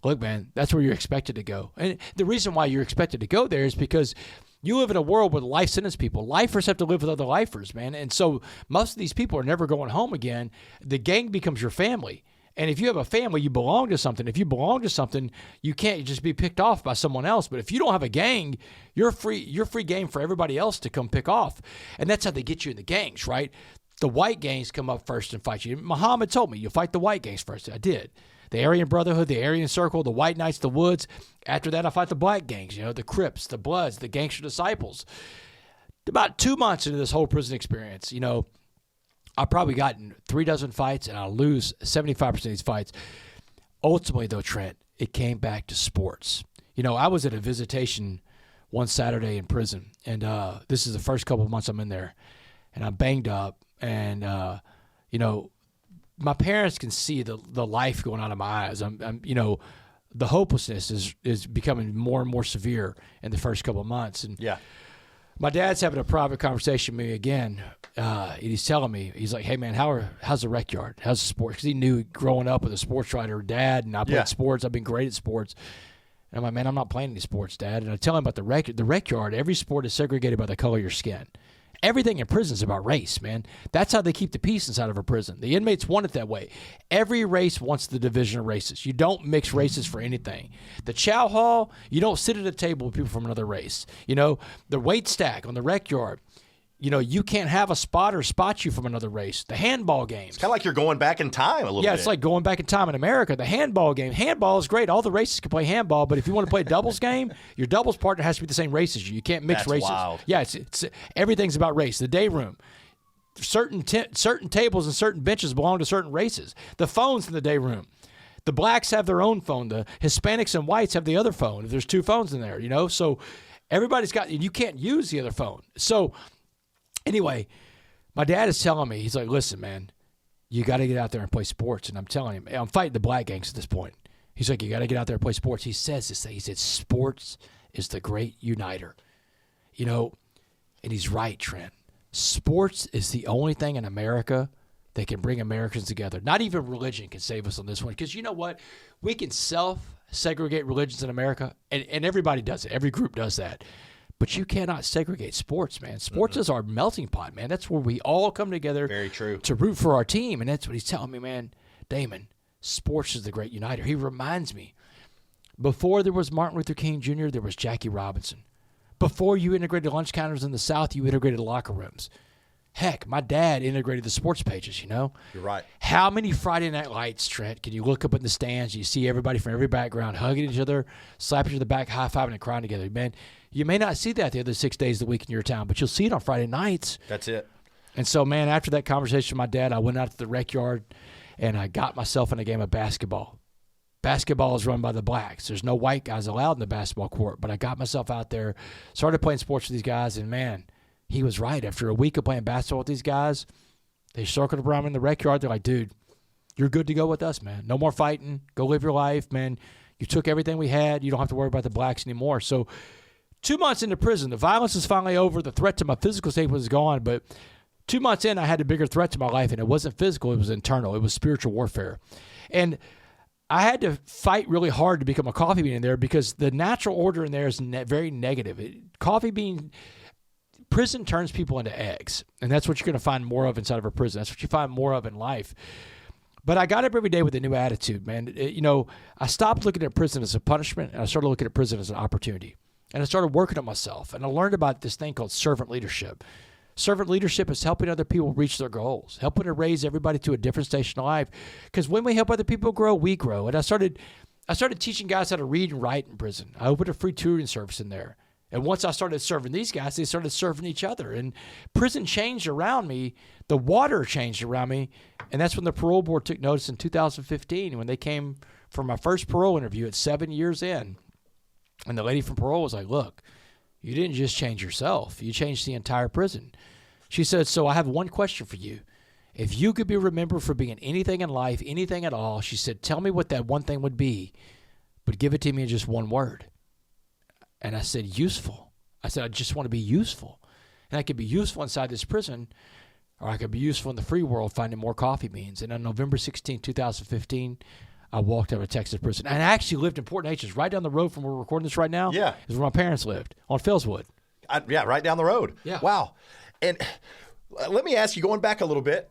look, man, that's where you're expected to go. And the reason why you're expected to go there is because you live in a world with life sentence people. Lifers have to live with other lifers, man. And so most of these people are never going home again. The gang becomes your family. And if you have a family, you belong to something. If you belong to something, you can't just be picked off by someone else. But if you don't have a gang, you're free game for everybody else to come pick off. And that's how they get you in the gangs, right? The white gangs come up first and fight you. Muhammad told me, you fight the white gangs first. I did. The Aryan Brotherhood, the Aryan Circle, the White Knights, the Woods. After that, I fight the black gangs, the Crips, the Bloods, the Gangster Disciples. About 2 months into this whole prison experience, I've probably gotten 36 fights, and I lose 75% of these fights. Ultimately, though, Trent, it came back to sports. I was at a visitation one Saturday in prison, and this is the first couple of months I'm in there, and I'm banged up, and my parents can see the life going out of my eyes. The hopelessness is becoming more and more severe in the first couple of months, and my dad's having a private conversation with me again. And he's telling me, he's like, "Hey man, how's the rec yard? How's the sports?" Because he knew growing up with a sports writer dad, and I played sports. I've been great at sports. And I'm like, "Man, I'm not playing any sports, Dad." And I tell him about the rec yard. Every sport is segregated by the color of your skin. Everything in prison is about race, man. That's how they keep the peace inside of a prison. The inmates want it that way. Every race wants the division of races. You don't mix races for anything. The chow hall, you don't sit at a table with people from another race. The weight stack on the rec yard, you can't have a spotter spot you from another race. The handball games. It's kind of like you're going back in time a little bit. Yeah, it's like going back in time in America. The handball game. Handball is great. All the races can play handball, but if you want to play a doubles game, your doubles partner has to be the same race as you. You can't mix races. Wild. Yeah, it's everything's about race. The day room. Certain tables and certain benches belong to certain races. The phones in the day room. The blacks have their own phone. The Hispanics and whites have the other phone. If there's two phones in there, so everybody's got, you can't use the other phone. So anyway, my dad is telling me, he's like, "Listen, man, you got to get out there and play sports." And I'm telling him, I'm fighting the black gangs at this point. He's like, "You got to get out there and play sports." He says this thing. He said, "Sports is the great uniter." And he's right, Trent. Sports is the only thing in America that can bring Americans together. Not even religion can save us on this one. Because you know what? We can segregate religions in America, and everybody does it. Every group does that. But you cannot segregate sports, man. Sports is our melting pot, man. That's where we all come together. Very true. To root for our team. And that's what he's telling me, man. Damon, sports is the great uniter. He reminds me, before there was Martin Luther King Jr., there was Jackie Robinson. Before you integrated lunch counters in the South, you integrated locker rooms. Heck, my dad integrated the sports pages, you know? You're right. How many Friday night lights, Trent, can you look up in the stands, you see everybody from every background hugging each other, slapping each other back, high-fiving and crying together? Man, you may not see that the other 6 days of the week in your town, but you'll see it on Friday nights. That's it. And so, man, after that conversation with my dad, I went out to the rec yard, and I got myself in a game of basketball. Basketball is run by the blacks. There's no white guys allowed in the basketball court, but I got myself out there, started playing sports with these guys, and, man, he was right. After a week of playing basketball with these guys, they circled around me in the rec yard. They're like, dude, you're good to go with us, man. No more fighting. Go live your life, man. You took everything we had. You don't have to worry about the blacks anymore. So 2 months into prison, the violence is finally over. The threat to my physical safety was gone. But 2 months in, I had a bigger threat to my life, and it wasn't physical. It was internal. It was spiritual warfare. And I had to fight really hard to become a coffee bean in there because the natural order in there is very negative. Prison turns people into eggs, and that's what you're going to find more of inside of a prison. That's what you find more of in life. But I got up every day with a new attitude, man. I stopped looking at prison as a punishment, and I started looking at prison as an opportunity. And I started working on myself, and I learned about this thing called servant leadership. Servant leadership is helping other people reach their goals, helping to raise everybody to a different station of life. Because when we help other people grow, we grow. And I started teaching guys how to read and write in prison. I opened a free tutoring service in there. And once I started serving these guys, they started serving each other. And prison changed around me. The water changed around me. And that's when the parole board took notice in 2015 when they came for my first parole interview at 7 years in. And the lady from parole was like, look, you didn't just change yourself. You changed the entire prison. She said, so I have one question for you. If you could be remembered for being anything in life, anything at all, she said, tell me what that one thing would be, but give it to me in just one word. And I said, useful. I said, I just want to be useful. And I could be useful inside this prison, or I could be useful in the free world finding more coffee beans. And on November 16, 2015, I walked out of Texas prison. And I actually lived in Port Neches, right down the road from where we're recording this right now. Yeah. Is where my parents lived, on Fellswood. Right down the road. Yeah. Wow. And let me ask you, going back a little bit,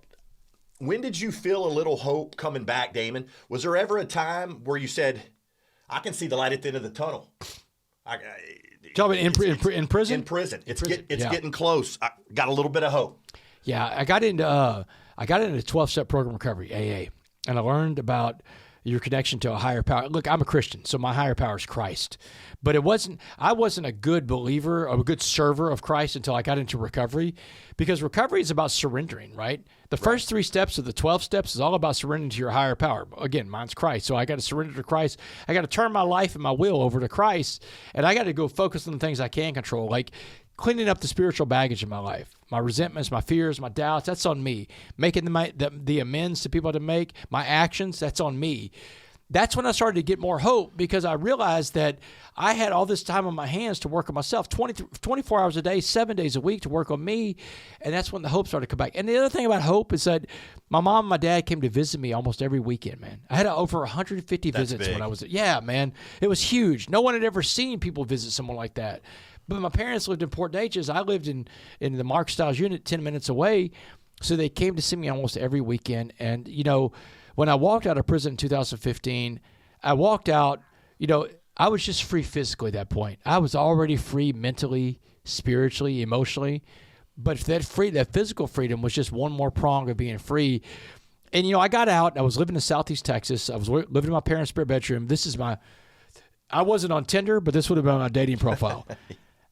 when did you feel a little hope coming back, Damon? Was there ever a time where you said, I can see the light at the end of the tunnel? Talking in prison? In prison. It's getting close. I got a little bit of hope. Yeah, I got into a 12-step program recovery, AA, and I learned about your connection to a higher power. Look, I'm a Christian, so my higher power is Christ. But I wasn't a good believer or a good server of Christ until I got into recovery, because recovery is about surrendering, right? The first 3 steps of the 12 steps is all about surrendering to your higher power. Again, mine's Christ, so I got to surrender to Christ. I got to turn my life and my will over to Christ, and I got to go focus on the things I can control, like cleaning up the spiritual baggage in my life, my resentments, my fears, my doubts. That's on me. Making the amends to people to make, my actions, that's on me. That's when I started to get more hope, because I realized that I had all this time on my hands to work on myself, 24 hours a day, 7 days a week to work on me. And that's when the hope started to come back. And the other thing about hope is that my mom and my dad came to visit me almost every weekend, man. I had over 150 visits when I was, man, it was huge. No one had ever seen people visit someone like that. But my parents lived in Port Neches. I lived in the Mark Stiles unit 10 minutes away. So they came to see me almost every weekend. And, when I walked out of prison in 2015, I walked out, I was just free physically at that point. I was already free mentally, spiritually, emotionally. But that physical freedom was just one more prong of being free. And, I got out, and I was living in Southeast Texas. I was living in my parents' spare bedroom. I wasn't on Tinder, but this would have been my dating profile.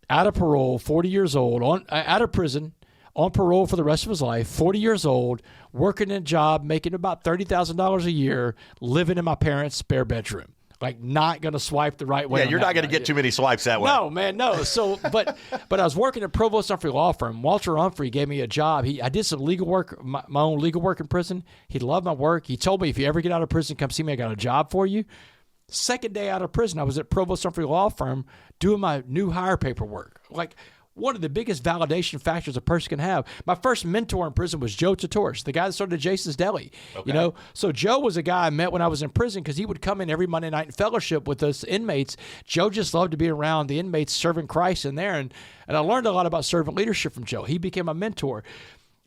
Out of parole, 40 years old, out of prison, on parole for the rest of his life, 40 years old, working in a job, making about $30,000 a year, living in my parents' spare bedroom. Like, not going to swipe the right way. Yeah, you're not going to get too many swipes that way. No, man, no. So, but I was working at Provost Humphrey Law Firm. Walter Humphrey gave me a job. I did some legal work, my own legal work in prison. He loved my work. He told me, if you ever get out of prison, come see me. I got a job for you. Second day out of prison, I was at Provost Humphrey Law Firm doing my new hire paperwork. Like, one of the biggest validation factors a person can have. My first mentor in prison was Joe Totors, the guy that started Jason's Deli. Okay. So Joe was a guy I met when I was in prison because he would come in every Monday night and fellowship with us inmates. Joe just loved to be around the inmates serving Christ in there, and I learned a lot about servant leadership from Joe. He became a mentor.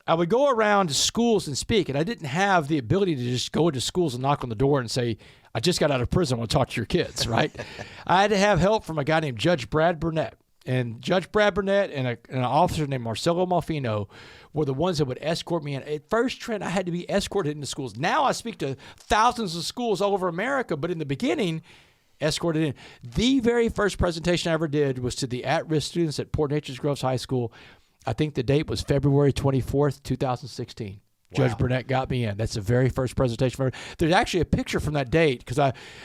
I would go around to schools and speak, and I didn't have the ability to just go into schools and knock on the door and say, I just got out of prison, I want to talk to your kids, right? I had to have help from a guy named Judge Brad Burnett. And Judge Brad Burnett and an officer named Marcelo Malfino were the ones that would escort me in. At first, Trent, I had to be escorted into schools. Now I speak to thousands of schools all over America, but in the beginning, escorted in. The very first presentation I ever did was to the at-risk students at Port Neches Groves High School. I think the date was February 24th, 2016. Wow. Judge Burnett got me in. That's the very first presentation. There's actually a picture from that date because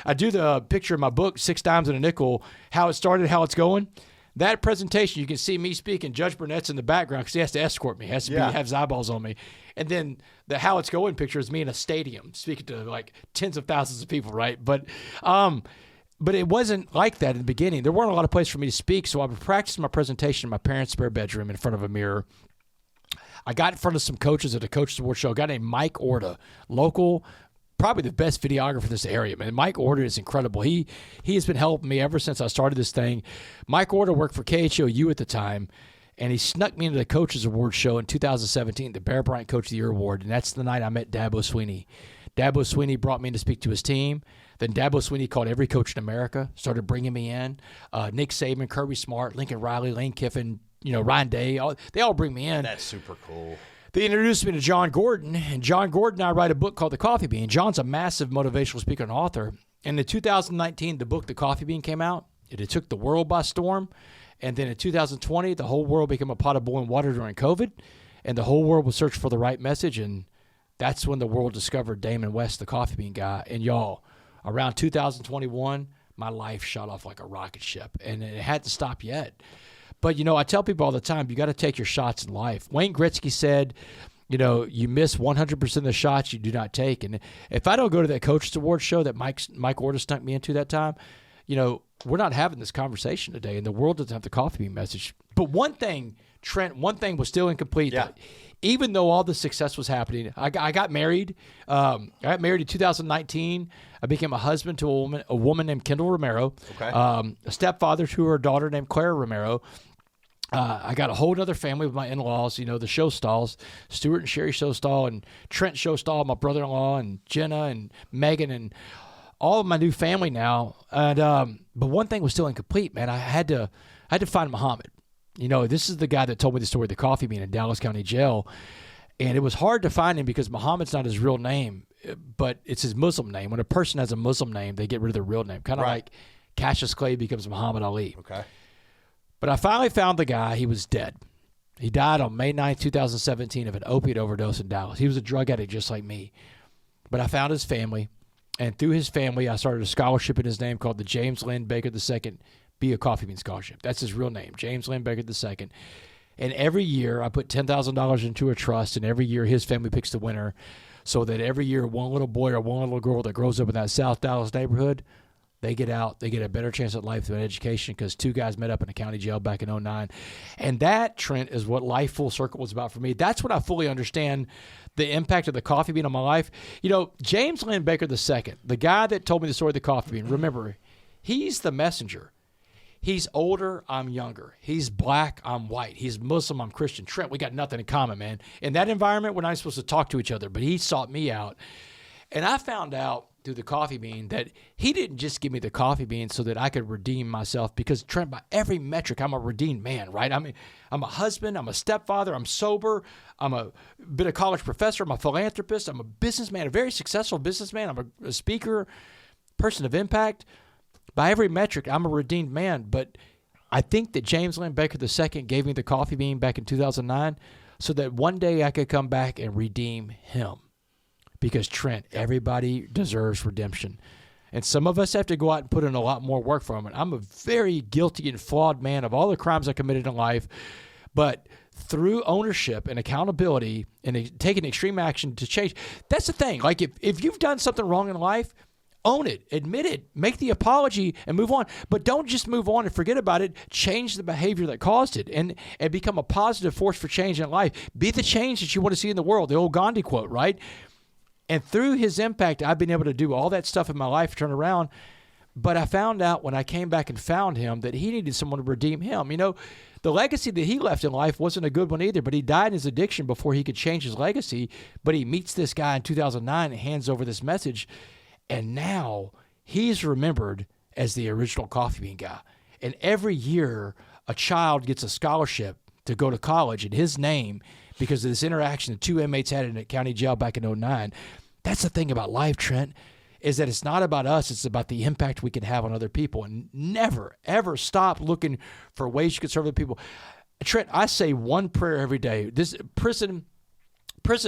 I do the picture in my book, 6 Dimes and a Nickel, how it started, how it's going. That presentation, you can see me speaking. Judge Burnett's in the background because he has to escort me. He has to have his eyeballs on me. And then the how it's going picture is me in a stadium speaking to like tens of thousands of people, right? But it wasn't like that in the beginning. There weren't a lot of places for me to speak, so I would practice my presentation in my parents' spare bedroom in front of a mirror. I got in front of some coaches at a Coaches Award show. A guy named Mike Orta, local, probably the best videographer in this area, man. Mike Orta is incredible. He has been helping me ever since I started this thing. Mike Orta worked for KHOU at the time, and he snuck me into the Coaches Award show in 2017, the Bear Bryant Coach of the Year Award, and that's the night I met Dabo Sweeney. Dabo Sweeney brought me in to speak to his team. Then Dabo Sweeney called every coach in America, started bringing me in. Nick Saban, Kirby Smart, Lincoln Riley, Lane Kiffin, Ryan Day, they all bring me in. That's super cool. They introduced me to John Gordon, and John Gordon and I write a book called The Coffee Bean. John's a massive motivational speaker and author. And in 2019, the book The Coffee Bean came out. It took the world by storm. And then in 2020, the whole world became a pot of boiling water during COVID, and the whole world was searching for the right message. And that's when the world discovered Damon West, the Coffee Bean guy. And y'all, around 2021, my life shot off like a rocket ship, and it hadn't stopped yet. But, I tell people all the time, you got to take your shots in life. Wayne Gretzky said, you miss 100% of the shots you do not take. And if I don't go to that Coaches Award show that Mike Orta snuck me into that time, we're not having this conversation today, and the world doesn't have the Coffee Bean message. But one thing, Trent, was still incomplete. Yeah. Even though all the success was happening, I got married. I got married in 2019. I became a husband to a woman named Kendall Romero, a stepfather to her daughter named Clara Romero. I got a whole other family with my in-laws, the Showstalls, Stuart and Sherry Showstall and Trent Showstall, my brother-in-law, and Jenna and Megan, and all of my new family now. And but one thing was still incomplete, man. I had to find Muhammad. This is the guy that told me the story of the Coffee Bean in Dallas County Jail. And it was hard to find him because Muhammad's not his real name, but it's his Muslim name. When a person has a Muslim name, they get rid of their real name. Kind of like Cassius Clay becomes Muhammad Ali. Okay. But I finally found the guy. He was dead. He died on May 9th, 2017 of an opiate overdose in Dallas. He was a drug addict just like me. But I found his family, and through his family, I started a scholarship in his name called the James Lynn Baker II Be a Coffee Bean Scholarship. That's his real name, James Lynn Baker II. And every year, I put $10,000 into a trust, and every year his family picks the winner, so that every year one little boy or one little girl that grows up in that South Dallas neighborhood, they get out, they get a better chance at life through an education, because 2 guys met up in a county jail back in 2009. And that, Trent, is what Life Full Circle was about for me. That's when I fully understand the impact of the Coffee Bean on my life. James Lynn Baker II, the guy that told me the story of the Coffee Bean, remember, he's the messenger. He's older, I'm younger. He's black, I'm white. He's Muslim, I'm Christian. Trent, we got nothing in common, man. In that environment, we're not supposed to talk to each other, but he sought me out. And I found out through the Coffee Bean that he didn't just give me the Coffee Bean so that I could redeem myself, because, Trent, by every metric, I'm a redeemed man, right? I mean, I'm a husband, I'm a stepfather, I'm sober, been a college professor, I'm a philanthropist, I'm a businessman, a very successful businessman, I'm a speaker, person of impact. By every metric, I'm a redeemed man. But I think that James Lynn Baker II gave me the Coffee Bean back in 2009 so that one day I could come back and redeem him. Because, Trent, everybody deserves redemption. And some of us have to go out and put in a lot more work for them. And I'm a very guilty and flawed man of all the crimes I committed in life. But through ownership and accountability and taking extreme action to change, that's the thing. Like, if you've done something wrong in life, Own it, admit it, make the apology, and move on. But don't just move on and forget about it. Change the behavior that caused it and become a positive force for change in life. Be the change that you want to see in the world, the old Gandhi quote, right? And through his impact, I've been able to do all that stuff in my life, turn around. But I found out when I came back and found him that he needed someone to redeem him. You know, the legacy that he left in life wasn't a good one either, but he died in his addiction before he could change his legacy. But he meets this guy in 2009 and hands over this message. And now he's remembered as the original coffee bean guy. And every year, a child gets a scholarship to go to college in his name because of this interaction the two inmates had in a county jail back in 2009. That's the thing about life, Trent, is that it's not about us. It's about the impact we can have on other people. And never, ever stop looking for ways you can serve other people. Trent, I say one prayer every day. This prison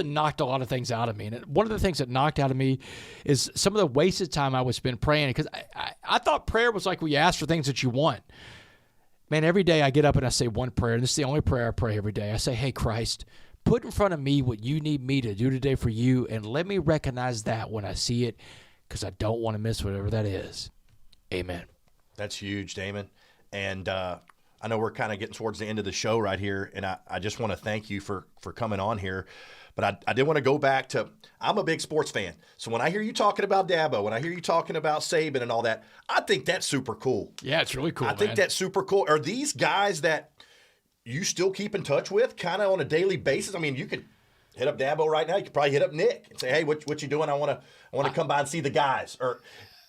knocked a lot of things out of me. And one of the things that knocked out of me is some of the wasted time I would spend praying. Because I thought prayer was like we ask for things that you want. Man, every day I get up and I say one prayer. And this is the only prayer I pray every day. I say, hey, Christ, put in front of me what you need me to do today for you. And let me recognize that when I see it, because I don't want to miss whatever that is. Amen. That's huge, Damon. And I know we're kind of getting towards the end of the show right here, and I just want to thank you for coming on here. But I did want to go back to, I'm a big sports fan. So when I hear you talking about Dabo, when I hear you talking about Saban and all that, I think that's super cool. Yeah, it's really cool, I think that's super cool. Are these guys that you still keep in touch with kind of on a daily basis? I mean, you could hit up Dabo right now. You could probably hit up Nick and say, hey, what you doing? I want to come by and see the guys. Or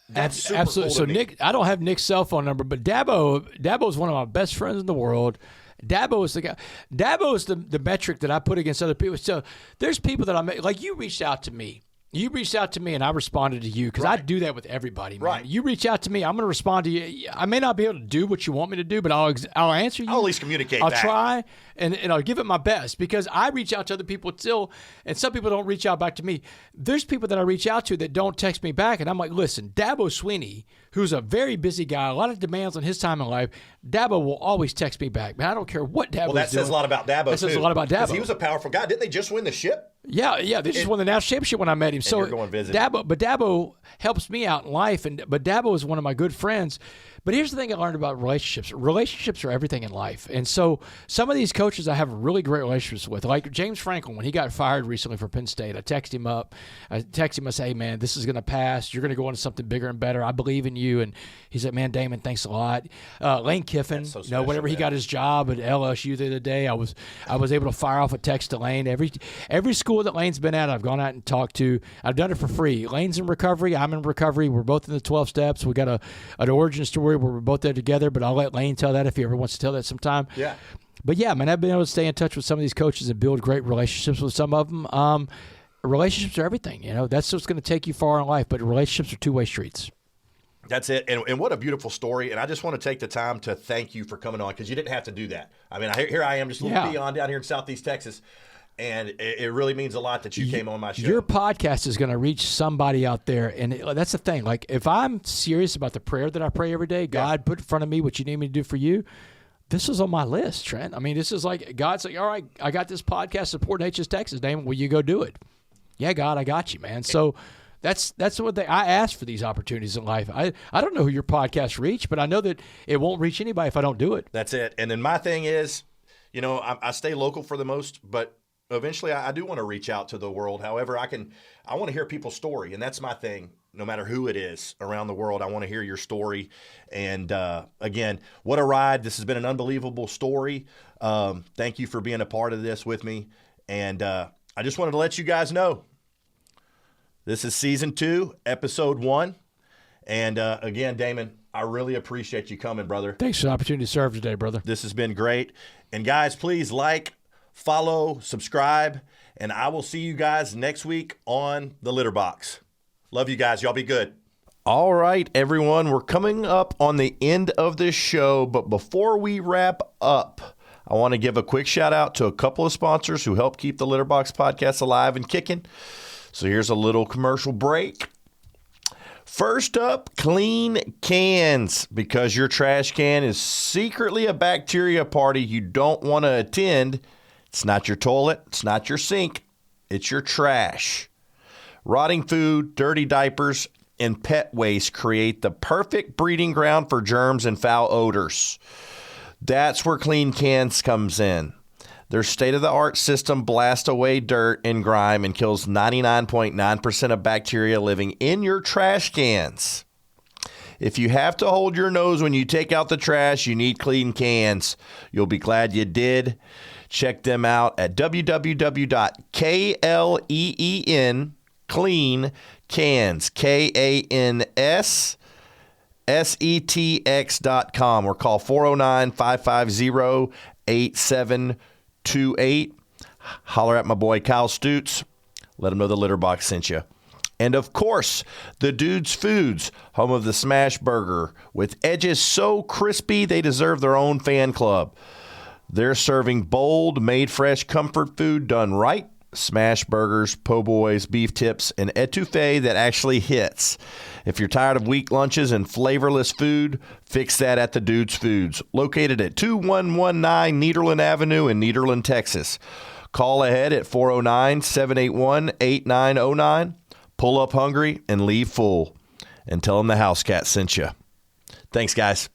that's super absolutely. Cool So to Nick, me. I don't have Nick's cell phone number, but Dabo is one of my best friends in the world. Dabo is the guy. Dabo is the metric that I put against other people. So there's people that I met, like you reached out to me. You reached out to me and I responded to you because I do that with everybody, man. Right. You reach out to me, I'm going to respond to you. I may not be able to do what you want me to do, but I'll answer you. I'll at least communicate I'll back. try and I'll give it my best because I reach out to other people still, and some people don't reach out back to me. There's people that I reach out to that don't text me back, and I'm like, listen, Dabo Sweeney, who's a very busy guy, a lot of demands on his time in life, Dabo will always text me back. Man, I don't care what Dabo is doing. Well, that says a lot about Dabo, That says a lot about Dabo. He was a powerful guy. Didn't they just win the ship? Yeah, they just won the national championship when I met him. So you're going visit. Dabo helps me out in life, but Dabo is one of my good friends. But here's the thing I learned about relationships. Relationships are everything in life. And so some of these coaches I have really great relationships with, like James Franklin, when he got fired recently from Penn State, I text him, I say, hey, man, this is going to pass. You're going to go into something bigger and better. I believe in you. And he said, man, Damon, thanks a lot. Lane Kiffin, so special, whenever he man. got his job at LSU the other day, I was able to fire off a text to Lane. Every school that Lane's been at, I've gone out and talked to. I've done it for free. Lane's in recovery. I'm in recovery. We're both in the 12 steps. We got an origin story where we're both there together, but I'll let Lane tell that if he ever wants to tell that sometime. Yeah. But yeah, man, I've been able to stay in touch with some of these coaches and build great relationships with some of them. Relationships are everything. That's what's going to take you far in life, but relationships are two-way streets. That's it. And what a beautiful story. And I just want to take the time to thank you for coming on because you didn't have to do that. I mean, here I am, just a little peon down here in Southeast Texas. And it really means a lot that you came on my show. Your podcast is going to reach somebody out there. And that's the thing. Like, if I'm serious about the prayer that I pray every day, God, put in front of me what you need me to do for you, this is on my list, Trent. I mean, this is like, God's like, all right, I got this podcast supporting HS Texas. Damon, will you go do it? Yeah, God, I got you, man. So that's what I ask for these opportunities in life. I don't know who your podcast reach, but I know that it won't reach anybody if I don't do it. That's it. And then my thing is, I stay local for the most, but eventually I do want to reach out to the world. However, I want to hear people's story, and that's my thing. No matter who it is around the world, I want to hear your story. And again, what a ride. This has been an unbelievable story. Thank you for being a part of this with me. And I just wanted to let you guys know this is season 2, episode 1. And again, Damon, I really appreciate you coming, brother. Thanks for the opportunity to serve today, brother. This has been great. And guys, please like, follow, subscribe, and I will see you guys next week on the Litterbox. Love you guys. Y'all be good. All right, everyone. We're coming up on the end of this show, but before we wrap up, I want to give a quick shout out to a couple of sponsors who help keep the Litterbox podcast alive and kicking. So here's a little commercial break. First up, clean cans, because your trash can is secretly a bacteria party you don't want to attend. It's not your toilet. It's not your sink. It's your trash. Rotting food, dirty diapers, and pet waste create the perfect breeding ground for germs and foul odors. That's where Clean Cans comes in. Their state-of-the-art system blasts away dirt and grime and kills 99.9% of bacteria living in your trash cans. If you have to hold your nose when you take out the trash, you need Clean Cans. You'll be glad you did. Check them out at www.cleancans.com or call 409-550-8728. Holler at my boy Kyle Stutz. Let him know the Litterbox sent you. And, of course, the Dude's Foods, home of the Smash Burger, with edges so crispy they deserve their own fan club. They're serving bold, made fresh comfort food done right. Smash burgers, po' boys, beef tips, and etouffee that actually hits. If you're tired of weak lunches and flavorless food, fix that at the Dude's Foods, located at 2119 Nederland Avenue in Nederland, Texas. Call ahead at 409-781-8909. Pull up hungry and leave full. And tell them the house cat sent you. Thanks, guys.